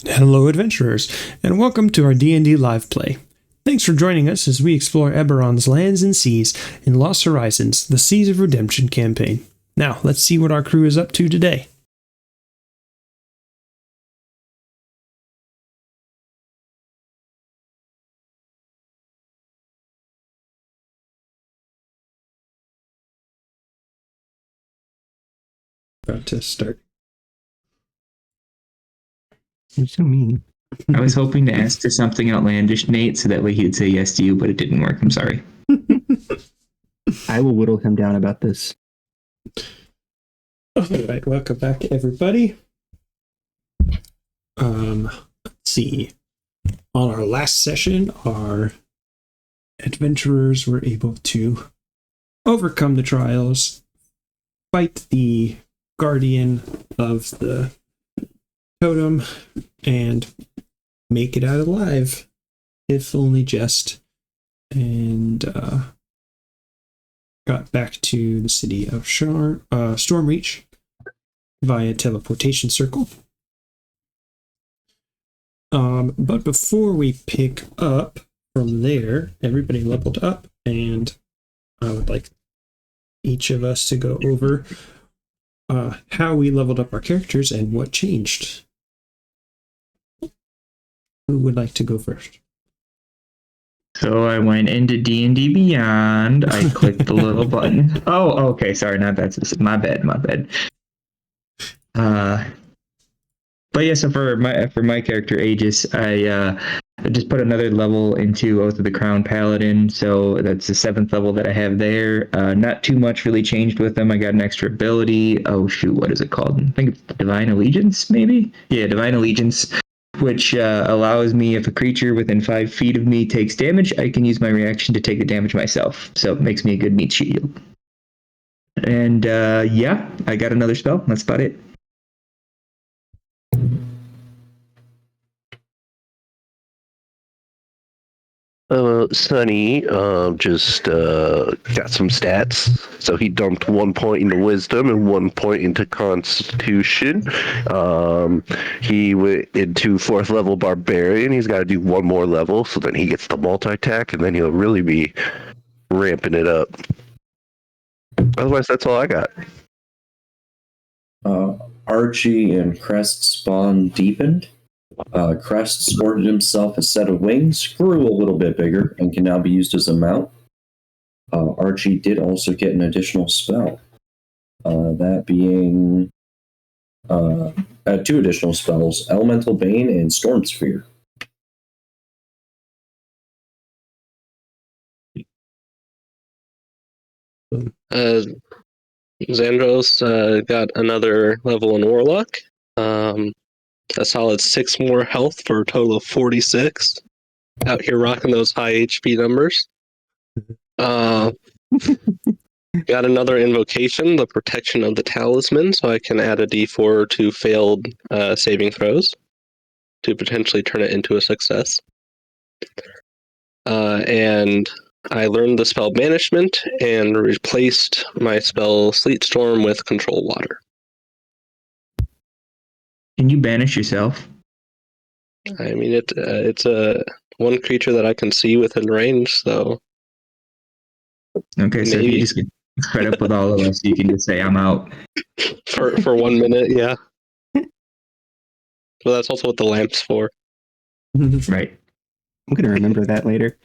Hello, adventurers, and welcome to our D&D live play. Thanks for joining us as we explore Eberron's lands and seas in Lost Horizons, the Seas of Redemption campaign. Now, let's see what our crew is up to today. About to start. You're so mean. I was hoping to ask for something outlandish, Nate, so that way he'd say yes to you, but it didn't work. I'm sorry. I will whittle him down about this. Alright, welcome back, everybody. Let's see. On our last session, our adventurers were able to overcome the trials, fight the guardian of the totem, and make it out alive, if only just, and got back to the city of Stormreach via teleportation circle. But before we pick up from there, everybody leveled up, and I would like each of us to go over how we leveled up our characters and what changed. Who would like to go first? So I went into D&D Beyond. I clicked the little button. Oh, okay. Sorry, not that specific. My bad. But yeah, so for my character Aegis, I just put another level into Oath of the Crown Paladin. So that's the 7th level that I have there. Not too much really changed with them. I got an extra ability. Oh shoot, what is it called? I think it's Divine Allegiance, maybe? Yeah, Divine Allegiance, which allows me, if a creature within 5 feet of me takes damage, I can use my reaction to take the damage myself. So it makes me a good meat shield. And yeah, I got another spell. That's about it. Sonny just got some stats. So he dumped 1 point into wisdom and 1 point into constitution. He went into 4th level barbarian. He's got to do 1 more level, so then he gets the multi-attack, and then he'll really be ramping it up. Otherwise, that's all I got. Archie and Crest spawn deepened. Crest sported himself a set of wings, grew a little bit bigger, and can now be used as a mount. Archie did also get an additional spell. That being 2 additional spells, Elemental Bane and Storm Sphere. Xandros got another level in Warlock. A solid 6 more health for a total of 46. Out here rocking those high HP numbers. Got another invocation, the Protection of the Talisman, so I can add a d4 to failed saving throws to potentially turn it into a success. And I learned the spell Banishment and replaced my spell Sleet Storm with Control Water. Can you banish yourself? I mean, it's a one creature that I can see within range, so... Okay, so maybe. if you just get fed up with all of us, you can just say, I'm out. For 1 minute, yeah. Well, that's also what the lamp's for. Right. I'm going to remember that later.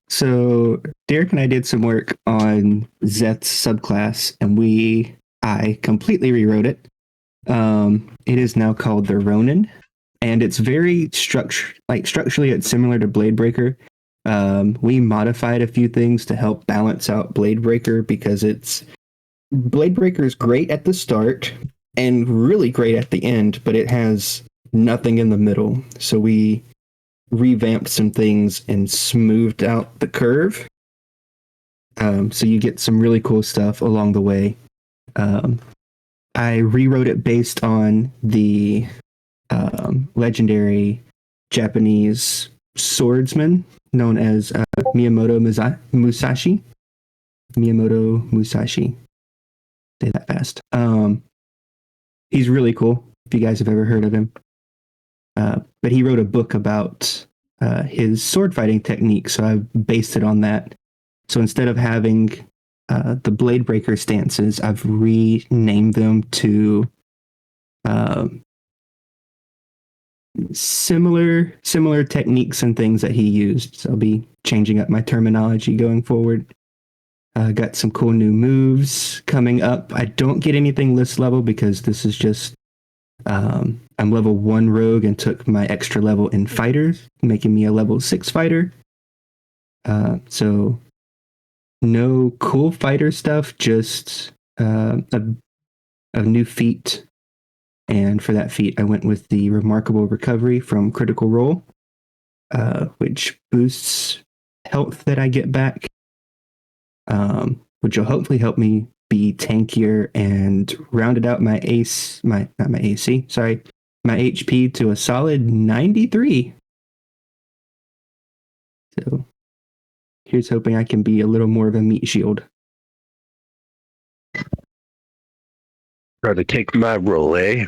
So Derek and I did some work on Zeth's subclass, and I completely rewrote it. It is now called the Ronin, and it's very structurally it's similar to Bladebreaker. We modified a few things to help balance out Bladebreaker, because Bladebreaker is great at the start and really great at the end, but it has nothing in the middle. So we revamped some things and smoothed out the curve. So you get some really cool stuff along the way. I rewrote it based on the legendary Japanese swordsman known as Miyamoto Musashi. Miyamoto Musashi. Say that fast. He's really cool. If you guys have ever heard of him. But he wrote a book about his sword fighting technique, so I based it on that. So instead of having the blade breaker stances, I've renamed them to similar techniques and things that he used. So I'll be changing up my terminology going forward. Got some cool new moves coming up. I don't get anything list level because this is just I'm level 1 rogue and took my extra level in fighters, making me a level 6 fighter. So no cool fighter stuff, just a new feat. And for that feat, I went with the Remarkable Recovery from Critical Role, which boosts health that I get back, which will hopefully help me be tankier and rounded out my my HP to a solid 93. So here's hoping I can be a little more of a meat shield. Try to take my role, eh?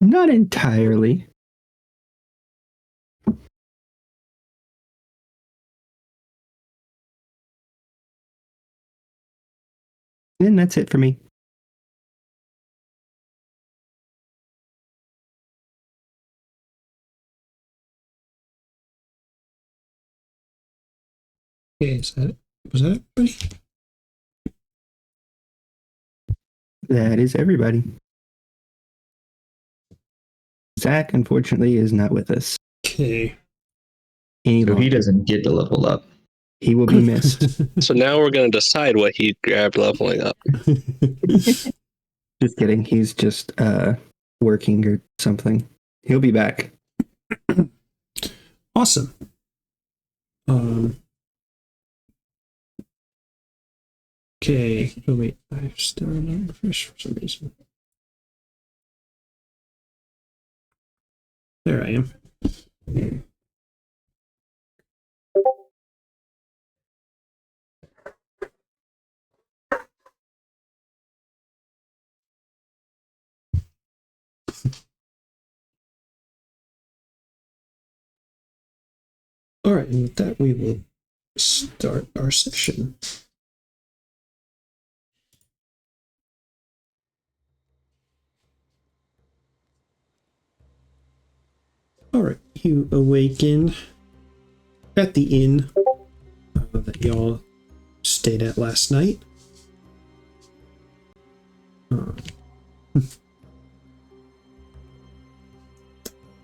Not entirely. And that's it for me. Okay, was that everybody? That is everybody. Zach, unfortunately, is not with us. Okay. Any So he longer. doesn't get to level up. He will be missed. So now we're going to decide what he grabbed leveling up. Just kidding. He's just working or something. He'll be back. Awesome. Okay. Oh wait, I'm still not refreshed for some reason. There I am. All right, and with that, we will start our session. All right, you awaken at the inn that y'all stayed at last night.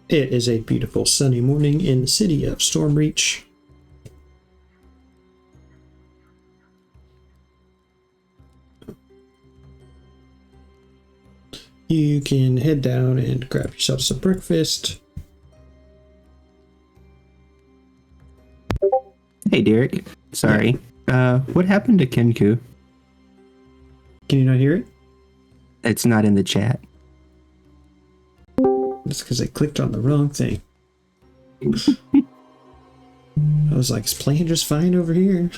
It is a beautiful sunny morning in the city of Stormreach. You can head down and grab yourself some breakfast. Hey, Derek. Sorry. What happened to Kenku? Can you not hear it? It's not in the chat. That's because I clicked on the wrong thing. I was like, it's playing just fine over here.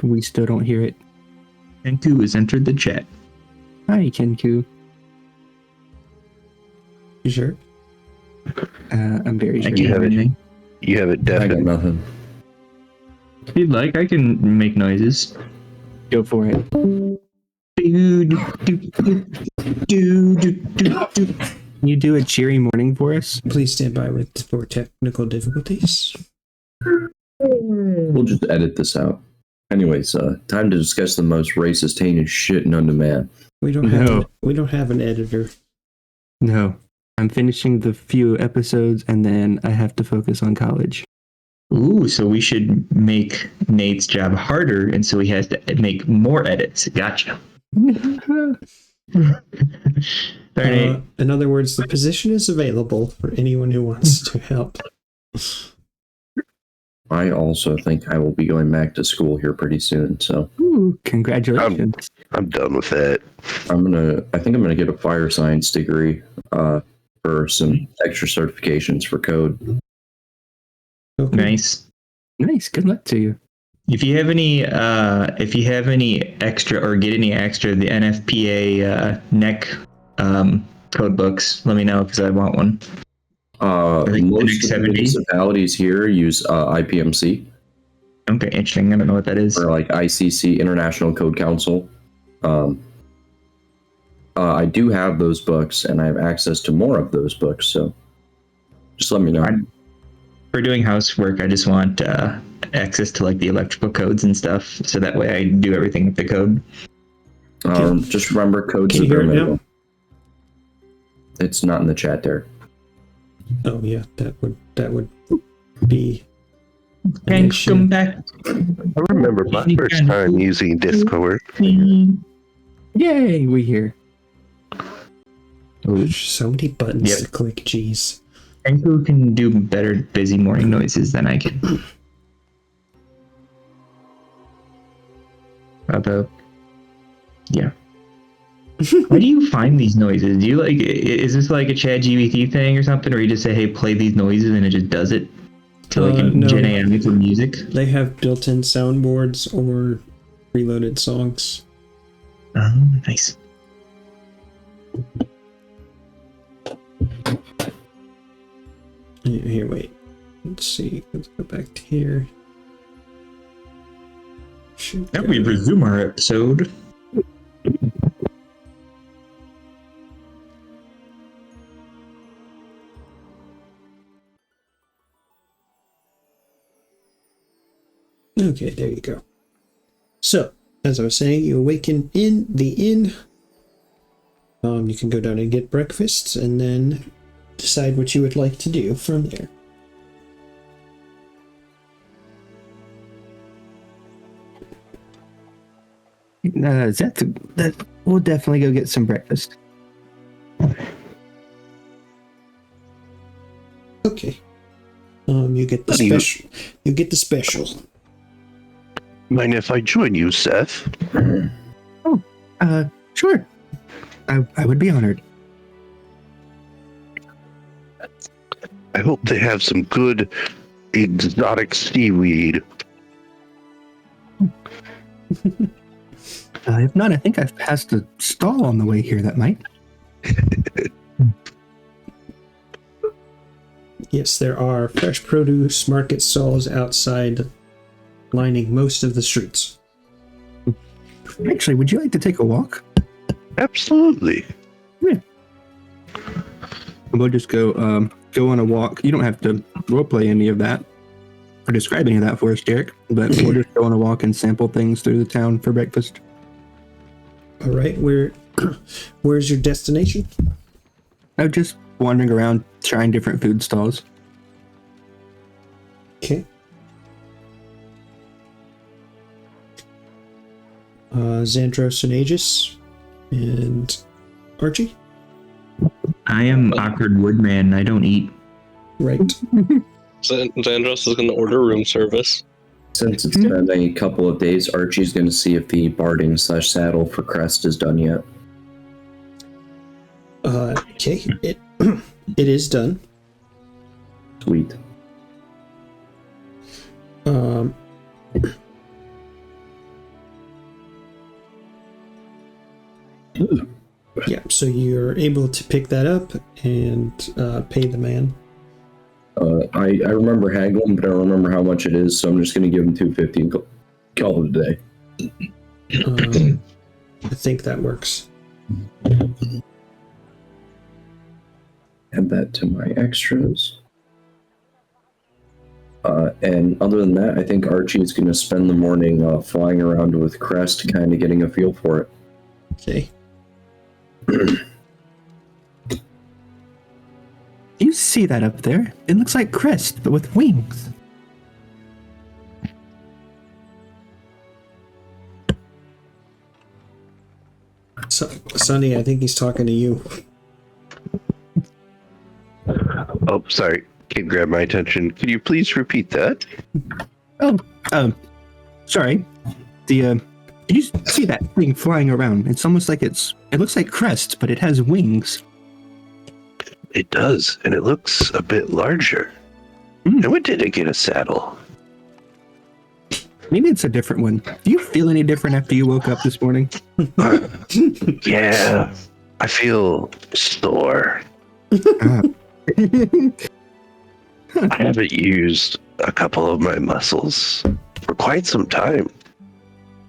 We still don't hear it. Kenku has entered the chat. Hi, Kenku. You sure? I'm very sure. I can't have anything. You have it I got definitely. nothing. If you'd like, I can make noises. Go for it. Can you do a cheery morning for us? Please stand by for technical difficulties. We'll just edit this out. Anyways, time to discuss the most racist, heinous shit known to man. We don't have an editor. No. I'm finishing the few episodes and then I have to focus on college. Ooh, so we should make Nate's job harder, and so he has to make more edits. Gotcha. Sorry, Nate. In other words, the position is available for anyone who wants to help. I also think I will be going back to school here pretty soon, so Ooh, congratulations. I'm done with that. I think I'm gonna get a fire science degree for some extra certifications for code. Okay. Nice. Nice. Good luck to you. If you have any extra or get any extra, the NFPA neck code books, let me know because I want one. think the Most next of the 70. municipalities here use IPMC, Okay, interesting. I don't know what that is. or like ICC, International Code Council. I do have those books, and I have access to more of those books. So just let me know. For doing housework, I just want access to like the electrical codes and stuff, so that way I do everything with the code. Just remember, code's the bare minimum. It's not in the chat there. Oh yeah, that would be. Thank come back. I remember my first time using Discord. Yay, we here. There's so many buttons Yep. to click. Jeez. And who can do better busy morning noises than I can? Although, yeah. Where do you find these noises? Do you like? Is this like a ChatGPT thing or something, or you just say, "Hey, play these noises," and it just does it to like a No. Gen AI for music? They have built-in soundboards or preloaded songs. Oh, nice. Here, wait. Let's see. Let's go back to here. Shoot, Now we resume our episode. Okay, there you go. So, as I was saying, you awaken in the inn. You can go down and get breakfast, and then decide what you would like to do from there. We'll definitely go get some breakfast. Okay. You get the special. You get the special. Mind if I join you, Seth? Sure. I would be honored. I hope they have some good exotic seaweed. If not, I think I've passed a stall on the way here that might. Yes, there are fresh produce market stalls outside, lining most of the streets. Actually, would you like to take a walk? Absolutely. We'll just go on a walk. You don't have to roleplay any of that or describe any of that for us, Derek, but we'll just go on a walk and sample things through the town for breakfast. All right, where's your destination? I'm just wandering around trying different food stalls. Okay. Xandros and Aegis and Archie. I am awkward woodman. I don't eat. Right. Xandros is going to order room service. Since it's been a couple of days, Archie's going to see if the barding / saddle for Crest is done yet. Okay. It is done. Sweet. Yeah, so you're able to pick that up and pay the man. I remember haggling, but I don't remember how much it is, so I'm just going to give him $250 and call it a day. I think that works. Add that to my extras. And other than that, I think Archie is going to spend the morning flying around with Crest, kind of getting a feel for it. Okay. You see that up there? It looks like Crest, but with wings. So, Sonny, I think he's talking to you. Oh, sorry. Can't grab my attention. Could you please repeat that? Sorry. Did you see that thing flying around? It's almost like it looks like Crest, but it has wings. It does, and it looks a bit larger. And when did it get a saddle? Maybe it's a different one. Do you feel any different after you woke up this morning? Yeah, I feel sore. Ah. I haven't used a couple of my muscles for quite some time.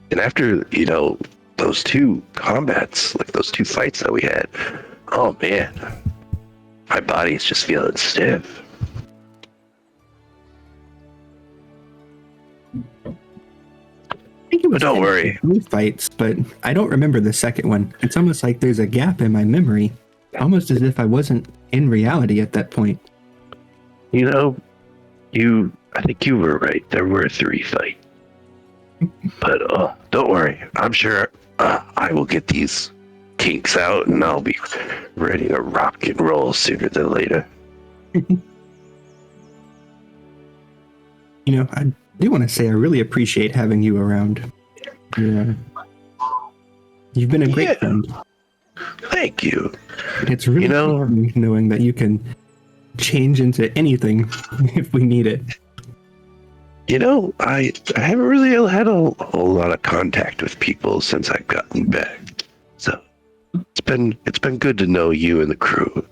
And after, those two combats, like those two fights that we had, oh man, my body's just feeling stiff. I think it was But don't worry. 2 fights, but I don't remember the second one. It's almost like there's a gap in my memory, almost as if I wasn't in reality at that point. I think you were right. There were 3 fights. But don't worry. I'm sure I will get these kinks out and I'll be ready to rock and roll sooner than later. I do want to say I really appreciate having you around. Yeah. You've been a great friend. Thank you. And it's really comforting knowing that you can change into anything if we need it. I haven't really had a whole lot of contact with people since I've gotten back. So it's been good to know you and the crew.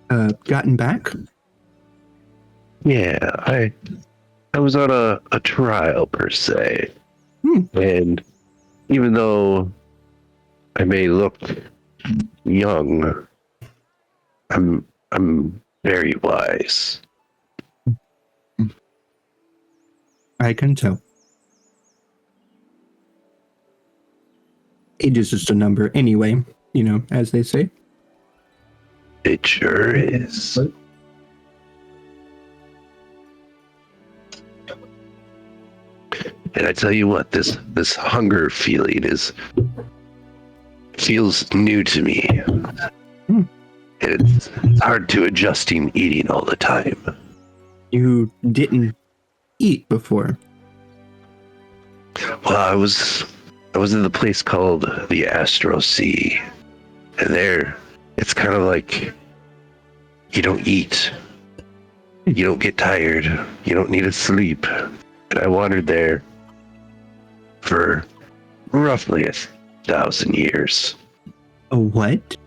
Gotten back? Yeah, I was on a trial per se. And even though I may look young, I'm very wise. I can tell. Age is just a number anyway, as they say. It sure is. And I tell you what, this hunger feeling feels new to me. And it's hard to adjusting eating all the time. You didn't eat before. Well, I was in the place called the Astro Sea, and there it's kind of like you don't eat, you don't get tired, you don't need to sleep. And I wandered there for roughly 1,000 years. A what?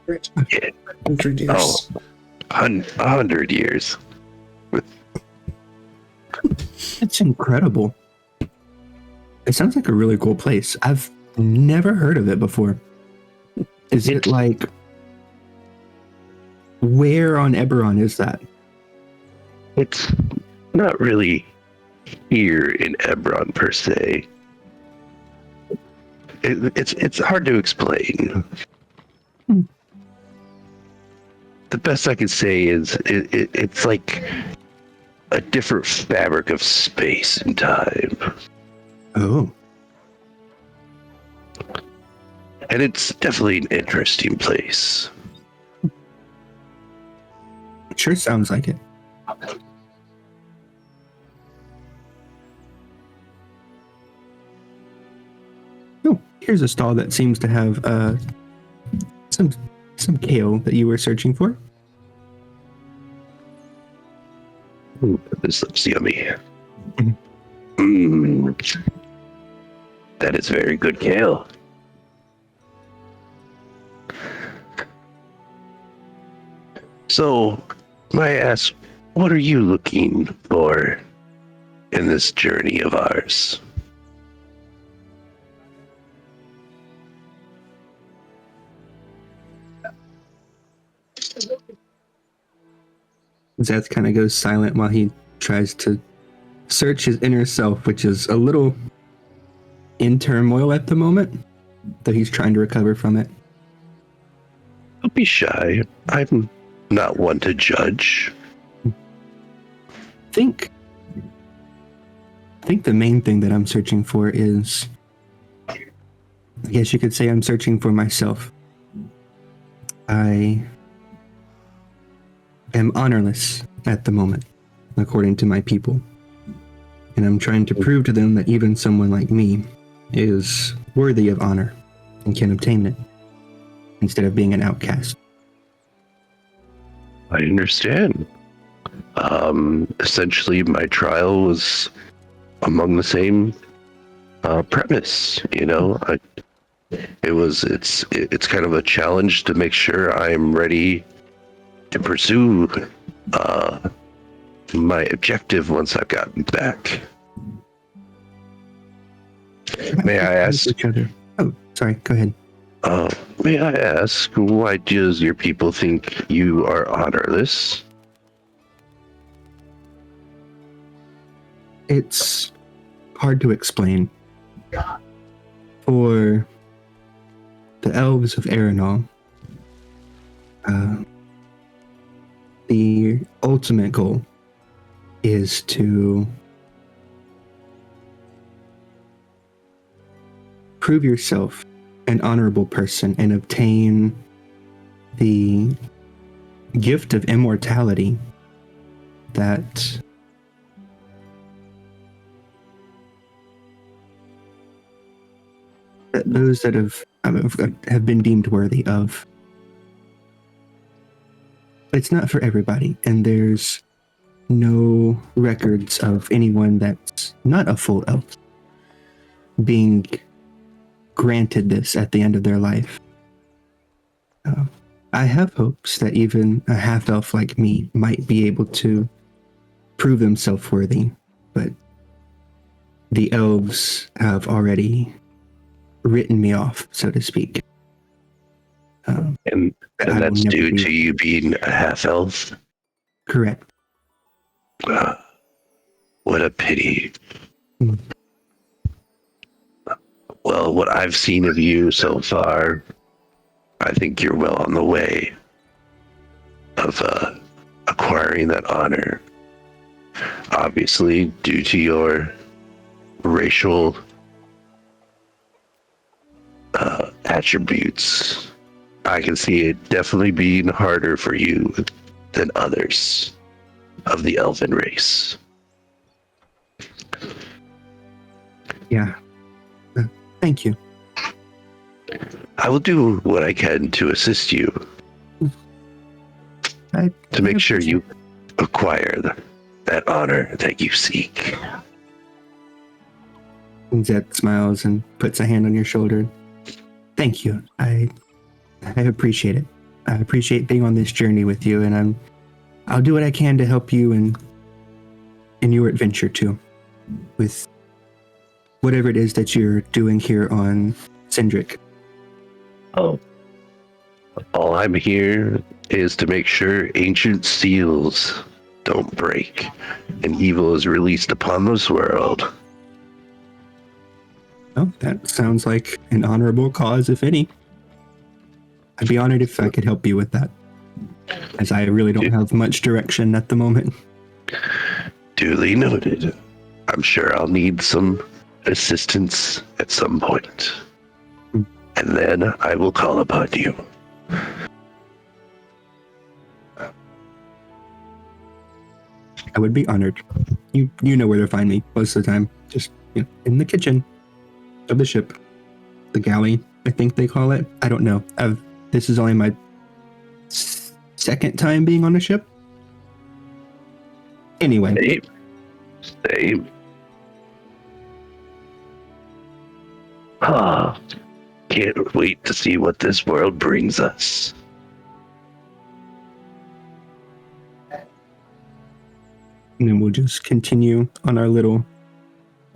Yeah. 100 years. Oh, 100 years. That's incredible. It sounds like a really cool place. I've never heard of it before. Is it like... Where on Eberron is that? It's not really here in Eberron per se. It's hard to explain. The best I can say is it's like a different fabric of space and time. Oh. And it's definitely an interesting place. It sure sounds like it. Oh, here's a stall that seems to have some kale that you were searching for. Ooh, this looks yummy. Mhm. That is very good kale. So, may I ask, what are you looking for in this journey of ours? Zeth kind of goes silent while he tries to search his inner self, which is a little in turmoil at the moment, though he's trying to recover from it. Don't be shy. I'm not one to judge. I think the main thing that I'm searching for is, I guess you could say I'm searching for myself. I am honorless at the moment, according to my people. And I'm trying to prove to them that even someone like me is worthy of honor and can obtain it, instead of being an outcast. I understand. Essentially, my trial was among the same premise. It's kind of a challenge to make sure I'm ready to pursue my objective once I've gotten back. May I ask? Each other. Oh, sorry. Go ahead. May I ask, why does your people think you are honorless? It's hard to explain. For the elves of Eberron, the ultimate goal is to prove yourself an honorable person and obtain the gift of immortality that those that have been deemed worthy of. It's not for everybody, and there's no records of anyone that's not a full elf being granted this at the end of their life. I have hopes that even a half elf like me might be able to prove themselves worthy, but the elves have already written me off, so to speak. And that's due to you being a half elf? Correct. What a pity. Mm. Well, what I've seen of you so far, I think you're well on the way of acquiring that honor. Obviously, due to your racial attributes, I can see it definitely being harder for you than others of the elven race. Yeah. Thank you. I will do what I can to assist you to make sure you acquire that honor that you seek. Zed smiles and puts a hand on your shoulder. Thank you. I appreciate it. I appreciate being on this journey with you, and I'll do what I can to help you in your adventure too, with whatever it is that you're doing here on Cindric. Oh, all I'm here is to make sure ancient seals don't break and evil is released upon this world. Oh, that sounds like an honorable cause, if any. I'd be honored if I could help you with that, as I really don't have much direction at the moment. Duly noted. I'm sure I'll need some assistance at some point. And then I will call upon you. I would be honored. You know where to find me most of the time. Just in the kitchen of the ship. The galley, I think they call it. I don't know. This is only my second time being on a ship. Anyway. Same. Can't wait to see what this world brings us. And then we'll just continue on our little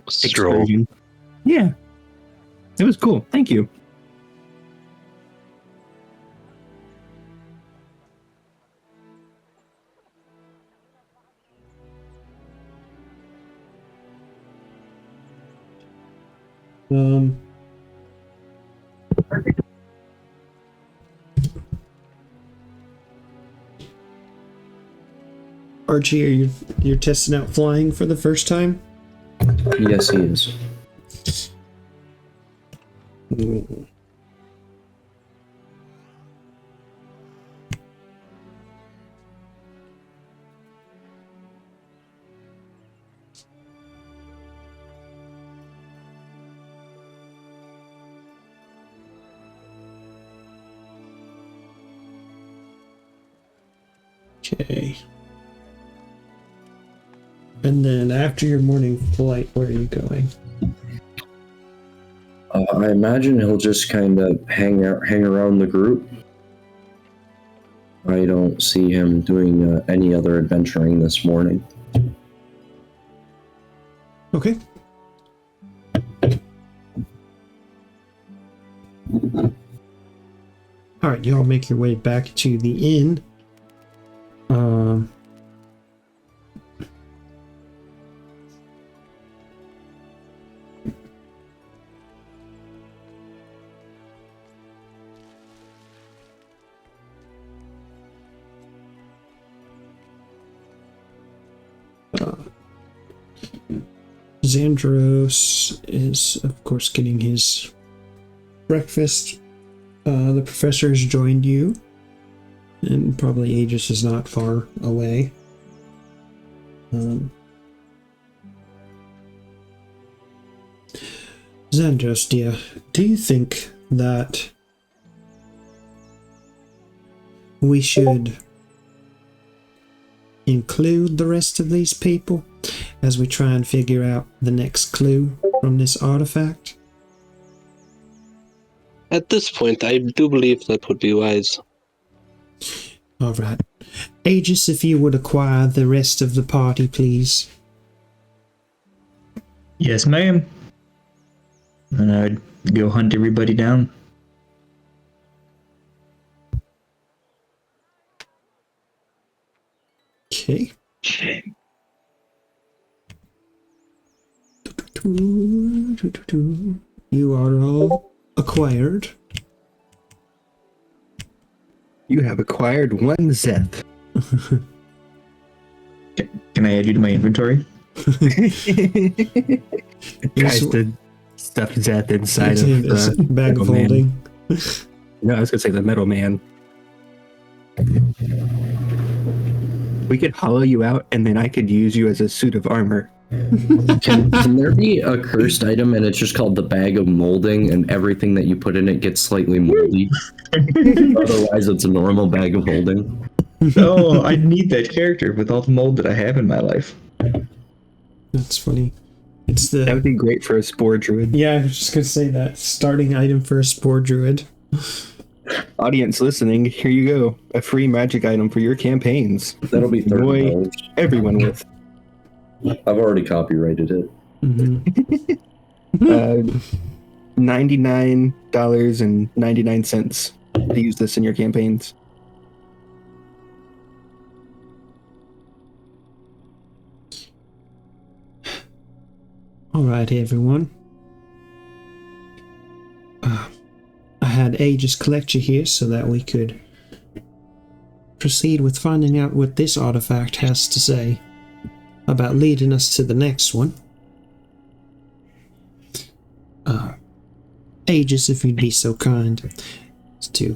Stroll. excursion. Yeah. It was cool. Thank you. Archie, you're testing out flying for the first time? Yes, he is. Okay. And then after your morning flight, where are you going? I imagine he'll just kind of hang around the group. I don't see him doing any other adventuring this morning. Okay. All right, y'all make your way back to the inn. Xandros is, of course, getting his breakfast. The professor has joined you, and probably Aegis is not far away. Xandros, dear, do you think that we should include the rest of these people as we try and figure out the next clue from this artifact? At this point, I do believe that would be wise. All right. Aegis, if you would acquire the rest of the party, please. Yes, ma'am. And I'd go hunt everybody down. Okay. You are all acquired. You have acquired one Zeth. Can I add you to my inventory? Tries to stuff Zeth inside of the bag of Metal Man. holding. No, I was gonna say the Metal Man. We could hollow you out, and then I could use you as a suit of armor. Can there be a cursed item and it's just called the bag of molding, and everything that you put in it gets slightly moldy? Otherwise, it's a normal bag of holding. Oh, I need that character with all the mold that I have in my life. That's funny. It's That would the be great for a spore druid. yeah. I was just gonna say that starting item for a spore druid. Audience listening, here you go. A free magic item for your campaigns. That'll be Annoy $30. everyone with. I've already copyrighted it. $99.99 to use this in your campaigns. All right, everyone. I had Aegis collect you here so that we could proceed with finding out what this artifact has to say about leading us to the next one. Aegis, if you'd be so kind as to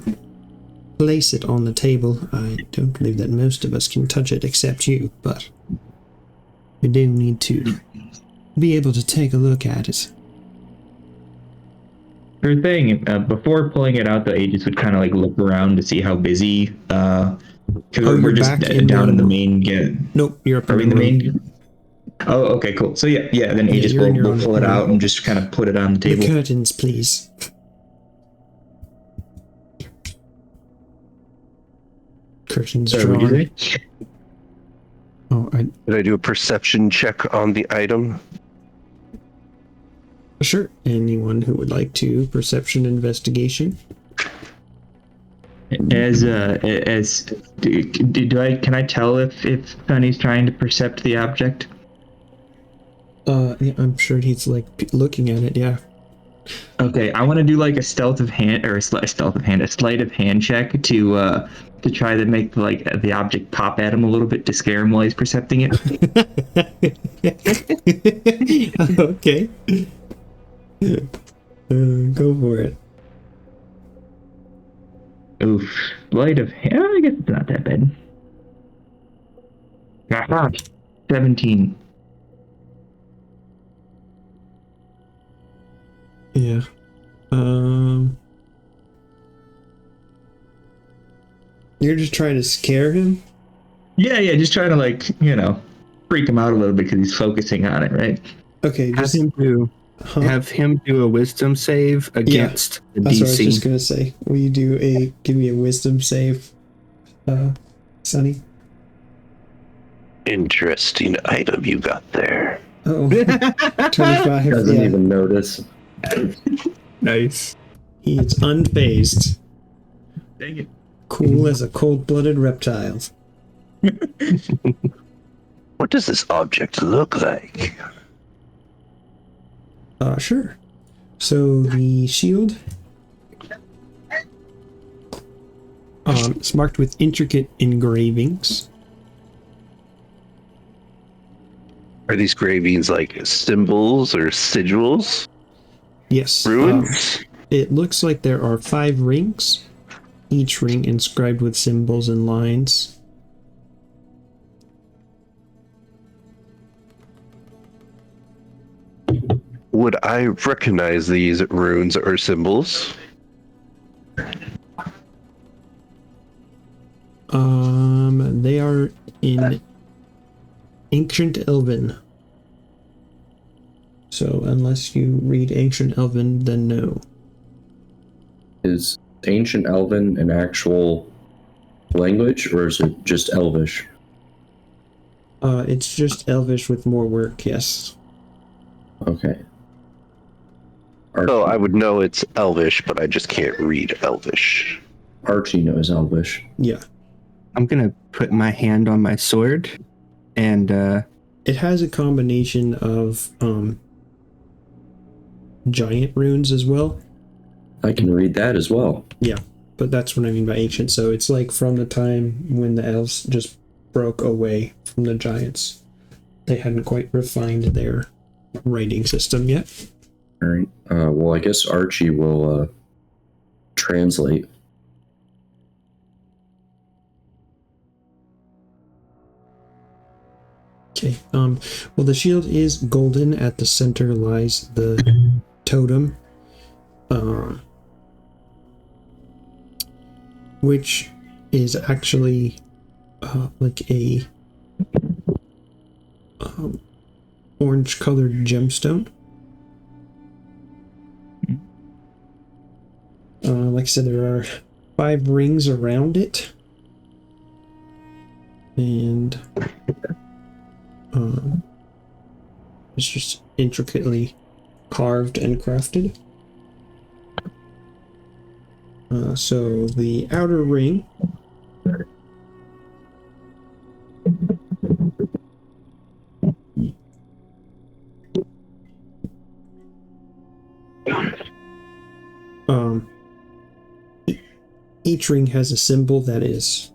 place it on the table. I don't believe that most of us can touch it except you, but we do need to be able to take a look at it. Sure thing. Before pulling it out, the Aegis would kind of like look around to see how busy. Cause you're we're just back down in the main. Nope, you're up Are we in the room. main? Oh, okay, cool. So yeah. Then Aegis you're in your will own pull it room. out and just kind of put it on the The table. curtains, please. Curtains Sorry, what drawn. did you say? Oh, Did I do a perception check on the item? sure. Anyone who would like to perception investigation? Can I tell if Sunny's trying to percept the object? Yeah, I'm sure he's like looking at it. Yeah. Okay, I want to do like a sleight of hand check to try to make the object pop at him a little bit to scare him while he's percepting it. Okay. Go for it. Oof, sleight of hand. I guess it's not that bad. Aha, 17. Yeah. You're just trying to scare him? Yeah, just trying to freak him out a little bit because he's focusing on it, right? Okay, Have just him do huh? have him do a wisdom save against the That's what I was DC. just gonna say. Will you give me a wisdom save, Sonny? Interesting item you got there. Oh, 25. Doesn't Yeah, even notice. Nice. he's unfazed, Dang it. cool as a cold-blooded reptile. What does this object look like? Sure. So the shield, it's marked with intricate engravings. Are these gravings like symbols or sigils? Yes. Runes? It looks like there are 5 rings, each ring inscribed with symbols and lines. Would I recognize these runes or symbols? They are in Ancient Elven. So unless you read Ancient Elven, then no. Is Ancient Elven an actual language, or is it just Elvish? It's just Elvish with more work, yes. Okay. Oh, I would know it's Elvish, but I just can't read Elvish. Archie knows Elvish. Yeah. I'm gonna put my hand on my sword, and It has a combination of giant runes as well. I can read that as well. Yeah, but that's what I mean by ancient. So it's like from the time when the elves just broke away from the giants. They hadn't quite refined their writing system yet. All right. Well, I guess Archie will translate. Okay. Well, the shield is golden. At the center lies the totem, which is actually like a orange-colored gemstone. Like I said, there are 5 rings around it, and it's just intricately carved and crafted. So the outer ring each ring has a symbol that is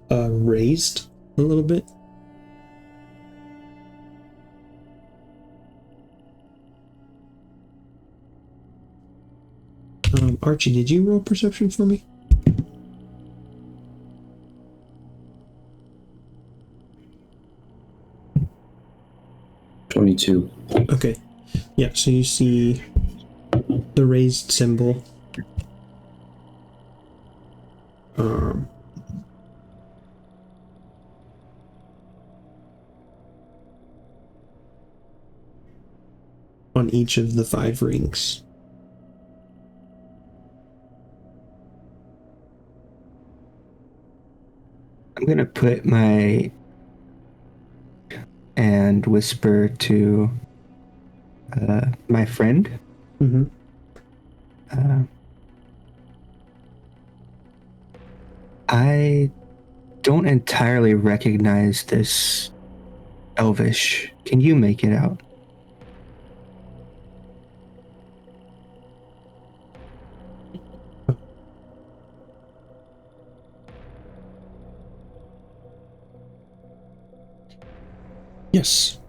raised a little bit. Archie, did you roll perception for me? $22. Okay. Yeah, so you see the raised symbol. On each of the 5 rings. I'm gonna put my and whisper to my friend. Mm-hmm. I don't entirely recognize this Elvish. Can you make it out? Yes.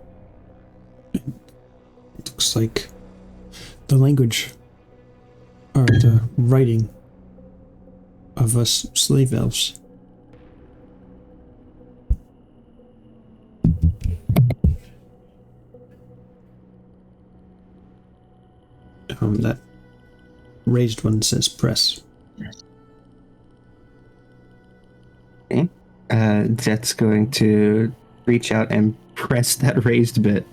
It looks like the language or the writing of us slave elves. That raised one says press. Okay. Zet's going to reach out and press that raised bit.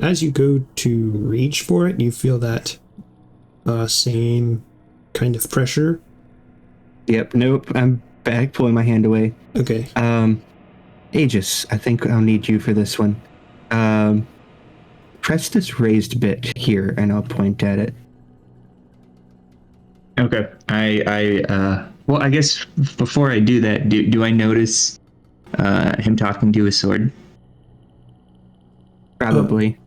As you go to reach for it, you feel that same kind of pressure. Yep, nope, I'm back, pulling my hand away. Okay. Aegis, I think I'll need you for this one. Press this raised bit here, and I'll point at it. Okay. Well, I guess before I do that, do I notice him talking to his sword? Probably.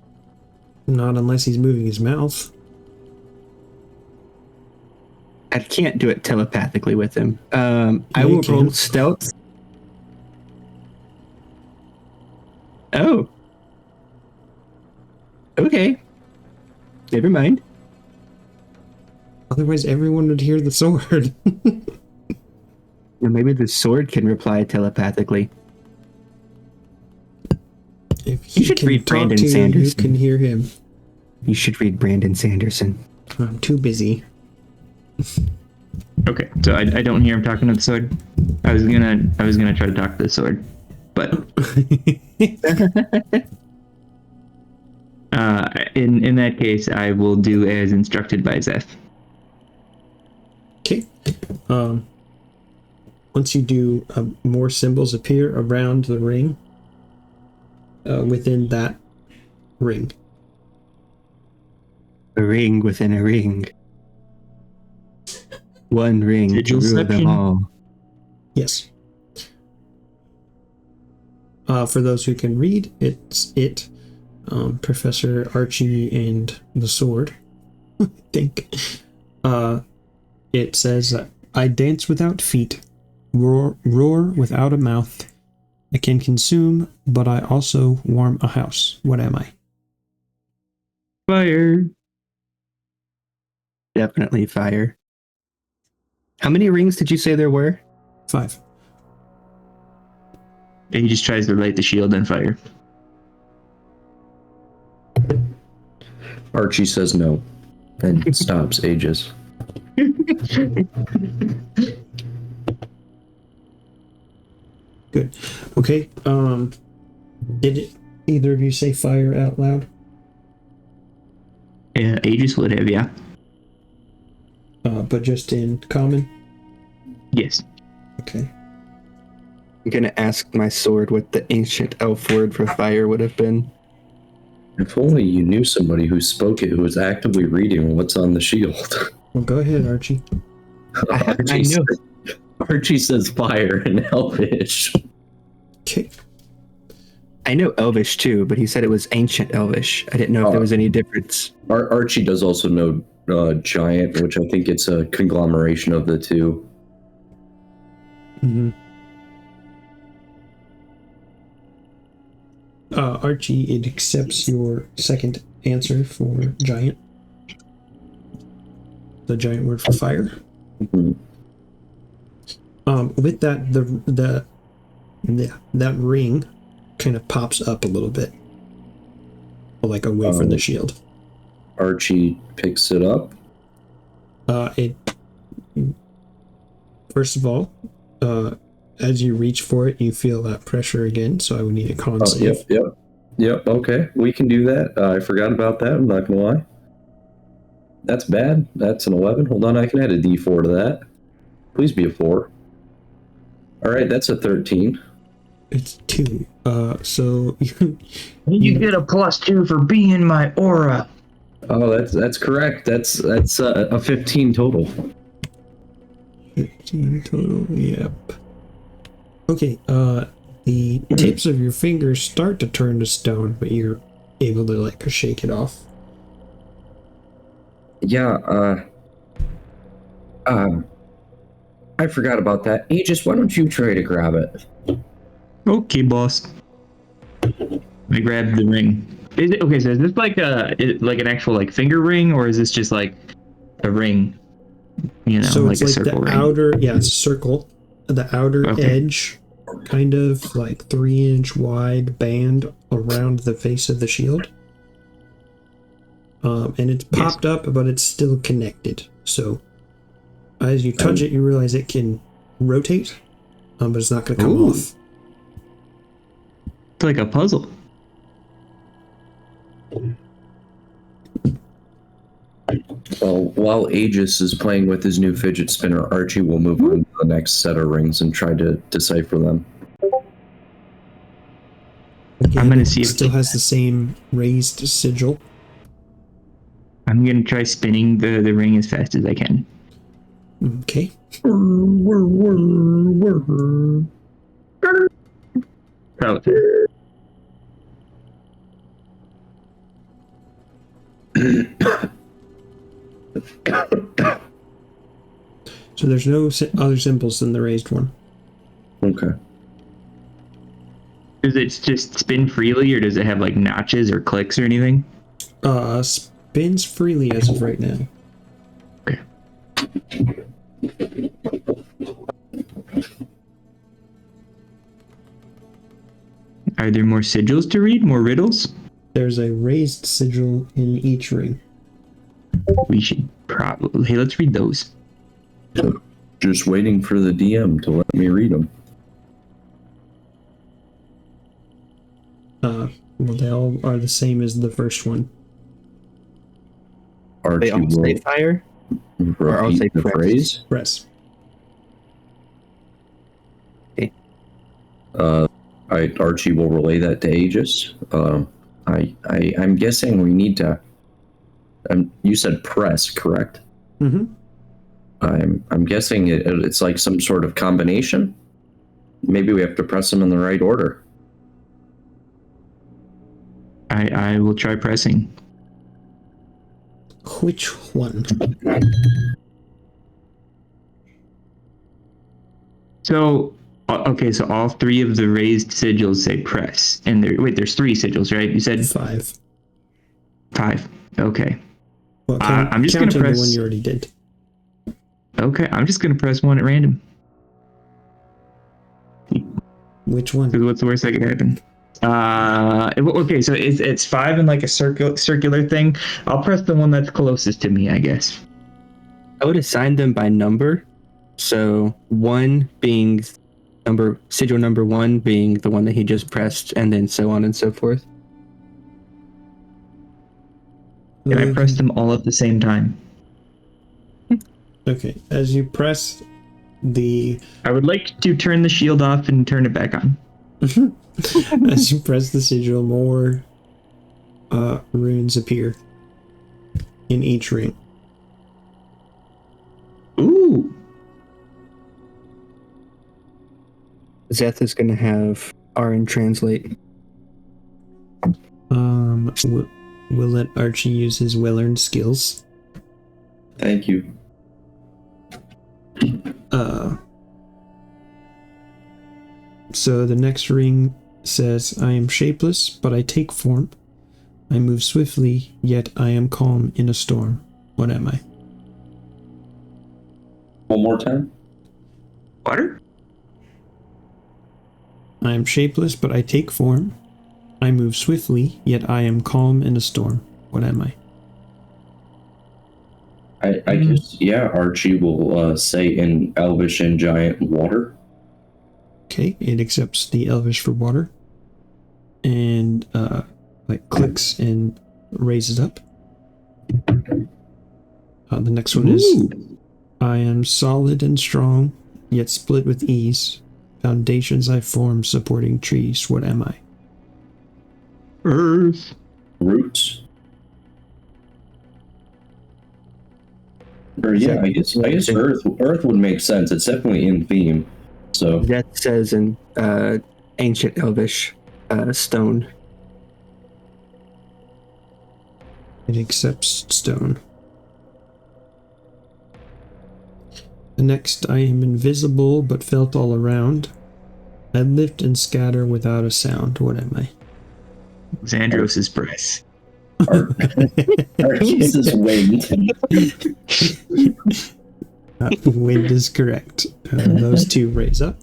Not unless he's moving his mouth. I can't do it telepathically with him. I you will can. roll stealth. Oh. Okay. Never mind. Otherwise, everyone would hear the sword. Or maybe the sword can reply telepathically. If You he should can read talk Brandon to you, you Sanderson. can hear him. You should read Brandon Sanderson. I'm too busy. Okay, so I don't hear him talking to the sword. I was gonna try to talk to the sword, but in that case, I will do as instructed by Zeth. Okay. Once you do, more symbols appear around the ring. Within that ring. A ring within a ring. One ring to rule them Sigilception? all. Yes. For those who can read, it's Professor Archie and the sword. I think. It says, I dance without feet, roar without a mouth. I can consume, but I also warm a house. What am I? Fire. Definitely fire. How many rings did you say there were? 5. He just tries to light the shield on fire. Archie says no and stops Aegis. Good. Okay. Did either of you say fire out loud? Yeah, Aegis would have, yeah. But just in common? Yes. Okay. I'm gonna ask my sword what the ancient elf word for fire would have been. If only you knew somebody who spoke it who was actively reading what's on the shield. Well, go ahead, Archie. I know. Archie says fire in Elvish. Okay. I know Elvish too, but he said it was ancient Elvish. I didn't know if there was any difference. Archie does also know giant, which I think it's a conglomeration of the two. Mm-hmm. Archie, it accepts your second answer for giant. The giant word for fire. Mm-hmm. With that, that ring kind of pops up a little bit, like away from the shield. Archie picks it up. It first of all, as you reach for it, you feel that pressure again. So I would need a con save. Yep. Okay, we can do that. I forgot about that. I'm not gonna lie. That's bad. That's an 11. Hold on, I can add a D4 to that. Please be a 4. All right, that's a 13. It's 2. So You get a +2 for being my aura. Oh, that's correct. That's a 15 total. 15 total. Yep. Okay. The tips of your fingers start to turn to stone, but you're able to like shake it off. Yeah. I forgot about that. Aegis, why don't you try to grab it? Okay, boss. I grabbed the ring. Is it okay? So is this like an actual like finger ring, or is this just like a ring? You know, So like it's a like circle the ring. outer, it's a circle. The outer edge, kind of like 3-inch wide band around the face of the shield. And it's popped up, but it's still connected. So as you touch it, you realize it can rotate. but it's not going to come Ooh. off. It's like a puzzle. Well, while Aegis is playing with his new fidget spinner, Archie will move on to the next set of rings and try to decipher them. Again, I'm gonna it see if still has the same raised sigil. I'm gonna try spinning the ring as fast as I can. Okay. Oh, So there's no other symbols than the raised one. Okay. does it just spin freely, or does it have like notches or clicks or anything? Spins freely as of right now. Okay. Are there more sigils to read? More riddles? There's a raised sigil in each ring. We should probably. Hey, let's read those. Just waiting for the DM to let me read them. Well, they all are the same as the first one. Archie They all will say fire. Or I'll say repeat the press. phrase. Press. Archie will relay that to Aegis. I'm guessing we need to. You said press, correct? Mm-hmm. I'm guessing it's like some sort of combination. Maybe we have to press them in the right order. I will try pressing. Which one? So, okay, so all three of the raised sigils say press. And there's 3 sigils, right? You said 5. 5. Okay. Well, I'm just going to counting press. the one you already did. Okay, I'm just going to press one at random. Which one? Because what's the worst that could happen? Okay, so it's 5 in like a circular thing. I'll press the one that's closest to me, I guess. I would assign them by number. So 1 being sigil number 1 being the one that he just pressed, and then so on and so forth. And I pressed them all at the same time. Okay, as you press the I would like to turn the shield off and turn it back on. as you press the sigil, more runes appear in each ring. Ooh. Zeth is going to have Aaron translate. We'll let Archie use his well-earned skills. Thank you. So the next ring says, I am shapeless, but I take form. I move swiftly, yet I am calm in a storm. What am I? One more time. Water? I am shapeless, but I take form. I move swiftly, yet I am calm in a storm. What am I? I guess, yeah, Archie will say in Elvish and Giant water. Okay, it accepts the Elvish for water. And, clicks and raises up. The next one is, I am solid and strong, yet split with ease. Foundations I form supporting trees. What am I? Earth. Roots. Or yeah, I guess Earth would make sense. It's definitely in theme. So Zeth says in ancient Elvish, stone. It accepts stone. The next, I am invisible but felt all around. I lift and scatter without a sound. What am I? Xandros' breath. Archie's is wind. Wind is correct. Those 2 raise up.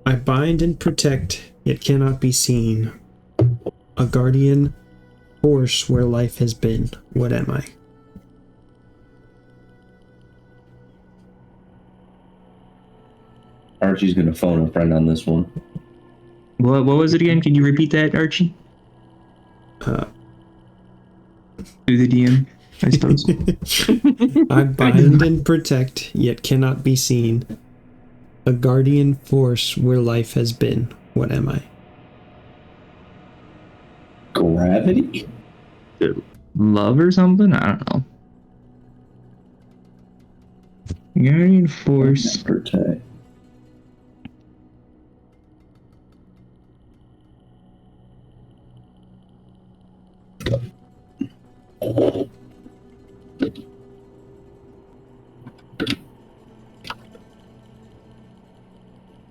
I bind and protect, yet cannot be seen. A guardian force where life has been. What am I? Archie's gonna phone a friend on this one. What was it again? Can you repeat that, Archie? Uh, Through the DM, I suppose. I bind and protect, yet cannot be seen. A guardian force where life has been. What am I? Gravity? Love or something? I don't know. Guardian force. Protect.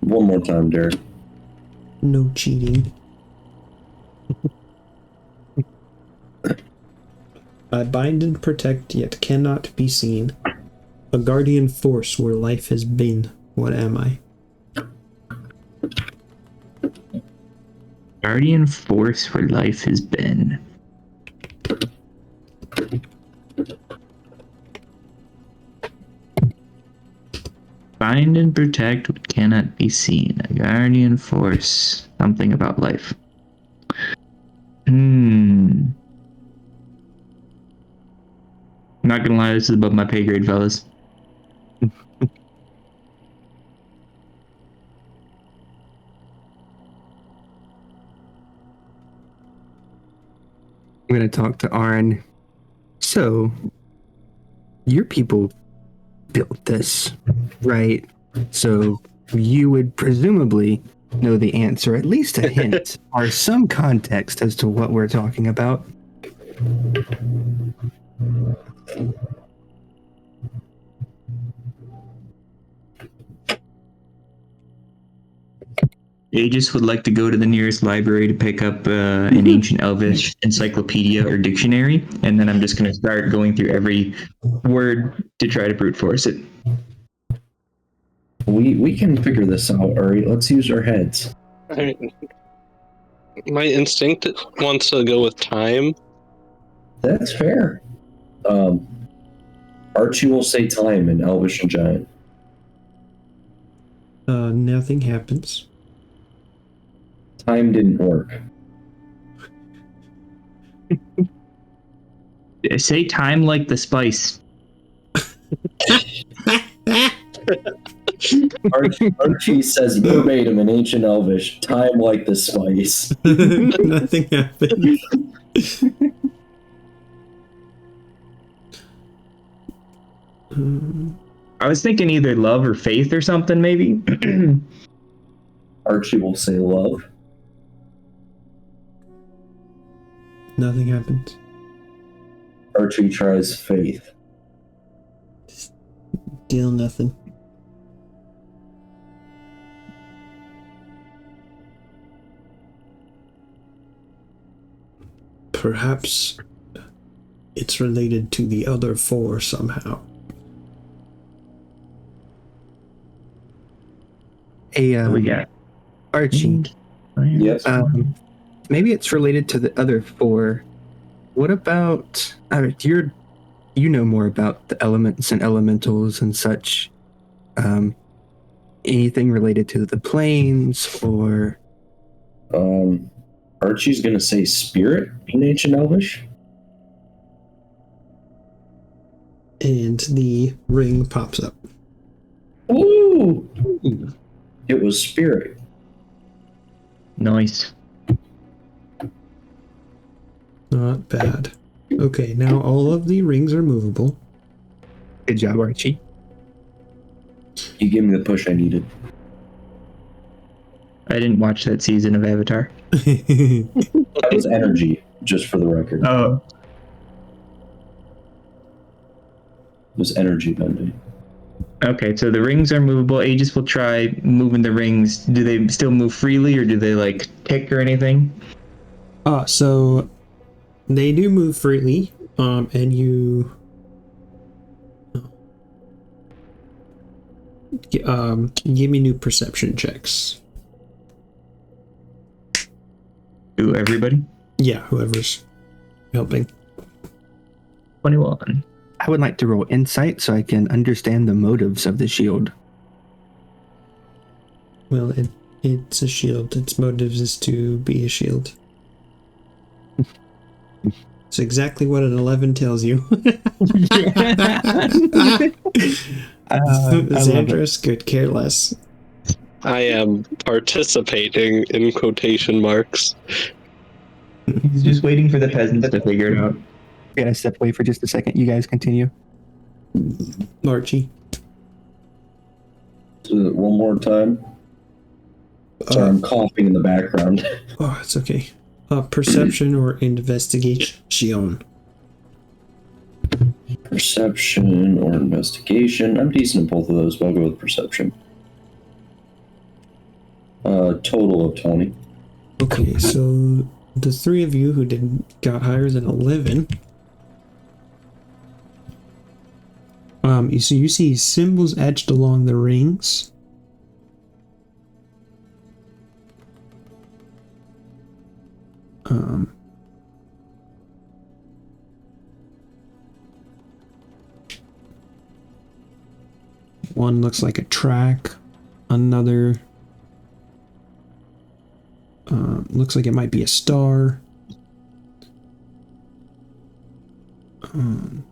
One more time, Derek. No cheating. I bind and protect, yet cannot be seen. A guardian force where life has been. What am I? Guardian force where life has been. Bind and protect what cannot be seen. A guardian force. Something about life. I'm not gonna lie, this is above my pay grade, fellas. I'm going to talk to Arn. So, your people built this, right? So, you would presumably know the answer, at least a hint, or some context as to what we're talking about. Aegis would like to go to the nearest library to pick up an ancient Elvish encyclopedia or dictionary, and then I'm just going to start going through every word to try to brute force it. We can figure this out, Ari. Let's use our heads. My instinct wants to go with time. That's fair. Archie will say time in Elvish and Giant. Nothing happens. Time didn't work. Say time like the spice. Archie says verbatim in Ancient Elvish, time like the spice. Nothing happened. I was thinking either love or faith or something, maybe. Archie will say love. Nothing happens. Archie tries faith. Still nothing. Perhaps it's related to the other four somehow. Hey, We got Archie, Yes. maybe it's related to the other four. What about you know more about the elements and elementals and such? Anything related to the planes or? Archie's gonna say spirit in Ancient Elvish. And the ring pops up. Ooh! It was spirit. nice. Not bad. Okay, now all of the rings are movable. Good job, Archie. You gave me the push I needed. I didn't watch that season of Avatar. That was energy, just for the record. Oh. It was energy bending. Okay, so the rings are movable. Aegis will try moving the rings. Do they still move freely, or do they like tick or anything? So they do move freely, and you give me new perception checks. Do everybody? Yeah, whoever's helping. 21. I would like to roll insight so I can understand the motives of the shield. Well, it's a shield. Its motive is to be a shield. It's exactly what an 11 tells you. Xandros could care less. I am participating in quotation marks. He's just waiting for the peasants to figure it out. Gonna step away for just a second. You guys continue. Archie. One more time. Sorry, I'm coughing in the background. Oh, it's okay. Perception or investigation? Perception or investigation. I'm decent at both of those, but I'll go with perception. Total of 20. Okay, so the three of you who got higher than 11. So you see symbols etched along the rings. One looks like a track. Another looks like it might be a star. And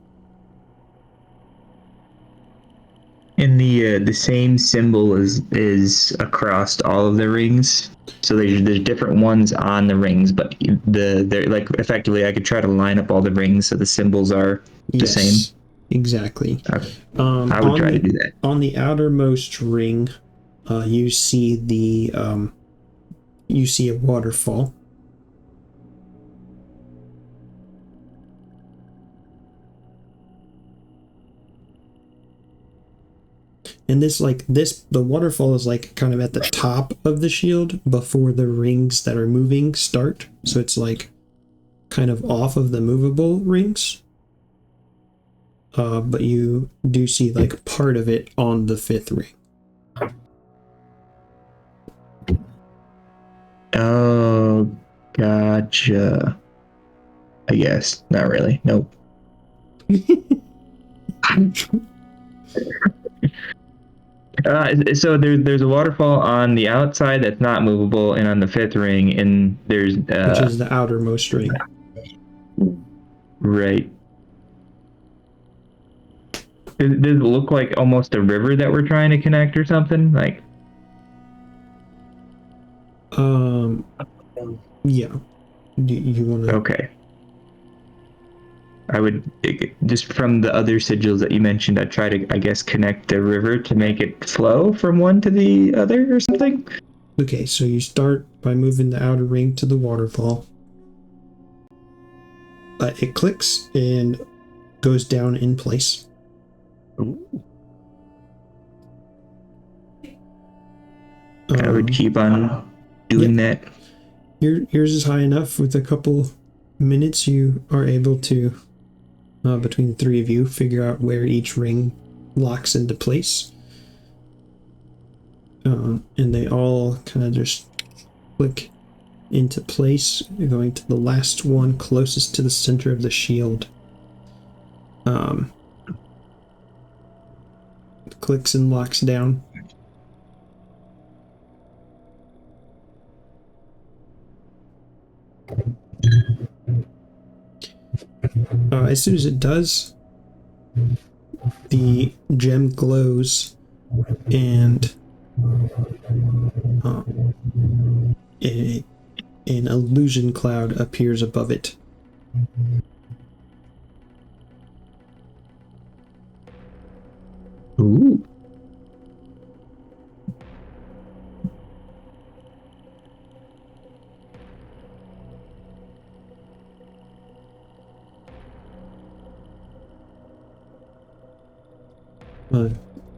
the same symbol is across all of the rings. So there's different ones on the rings, but they're like effectively I could try to line up all the rings so the symbols are the same. Exactly. Okay. I would try to do that. On the outermost ring, you see a waterfall. And the waterfall is like kind of at the top of the shield before the rings that are moving start. So it's like kind of off of the movable rings. But you do see like part of it on the fifth ring. Oh, gotcha. I guess. Not really. Nope. So there's a waterfall on the outside that's not movable, and on the fifth ring, and there's which is the outermost ring. Right. Does it look like almost a river that we're trying to connect or something? Like. Yeah. Do you want to? Okay. I would just from the other sigils that you mentioned, I'd try to, I guess, connect the river to make it flow from one to the other or something. Okay, so you start by moving the outer ring to the waterfall. It clicks and goes down in place. Ooh. I would keep on doing that. Yours is high enough. With a couple minutes, you are able to, between the three of you, figure out where each ring locks into place. And they all kind of just click into place, going to the last one closest to the center of the shield. Clicks and locks down. As soon as it does, the gem glows and an illusion cloud appears above it. Ooh.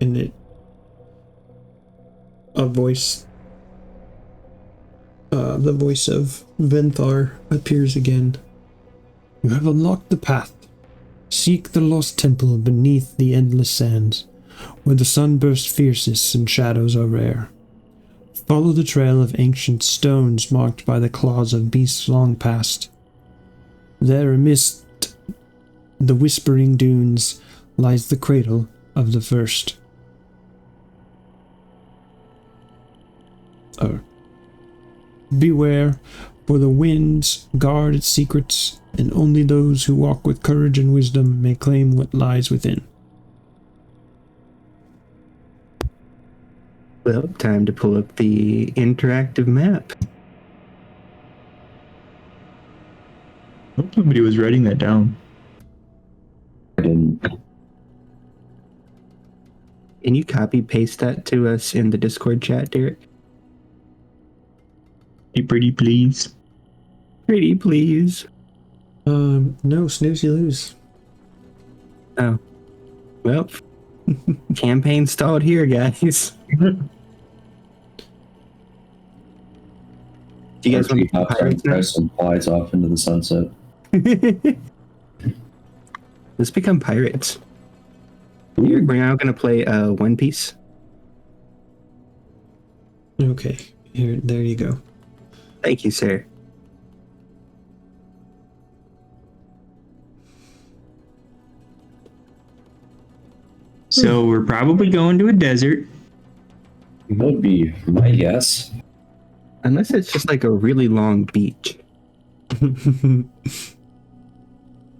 And a voice, the voice of Venthar appears again. You have unlocked the path. Seek the lost temple beneath the endless sands, where the sun bursts fiercest and shadows are rare. Follow the trail of ancient stones marked by the claws of beasts long past. There amidst the whispering dunes lies the cradle of the first. Beware, for the winds guard its secrets, and only those who walk with courage and wisdom may claim what lies within. Well, time to pull up the interactive map. I hope somebody was writing that down. I didn't. Can you copy paste that to us in the Discord chat, Derek? Hey, pretty please. Pretty please. No, snooze, you lose. Oh. Well, campaign stalled here, guys. Do you guys want to Archie hops on Crest and flies off into the sunset. Let's become pirates. We're now going to play One Piece. Okay, there you go. Thank you, sir. So we're probably going to a desert. That would be my guess. Unless it's just like a really long beach. You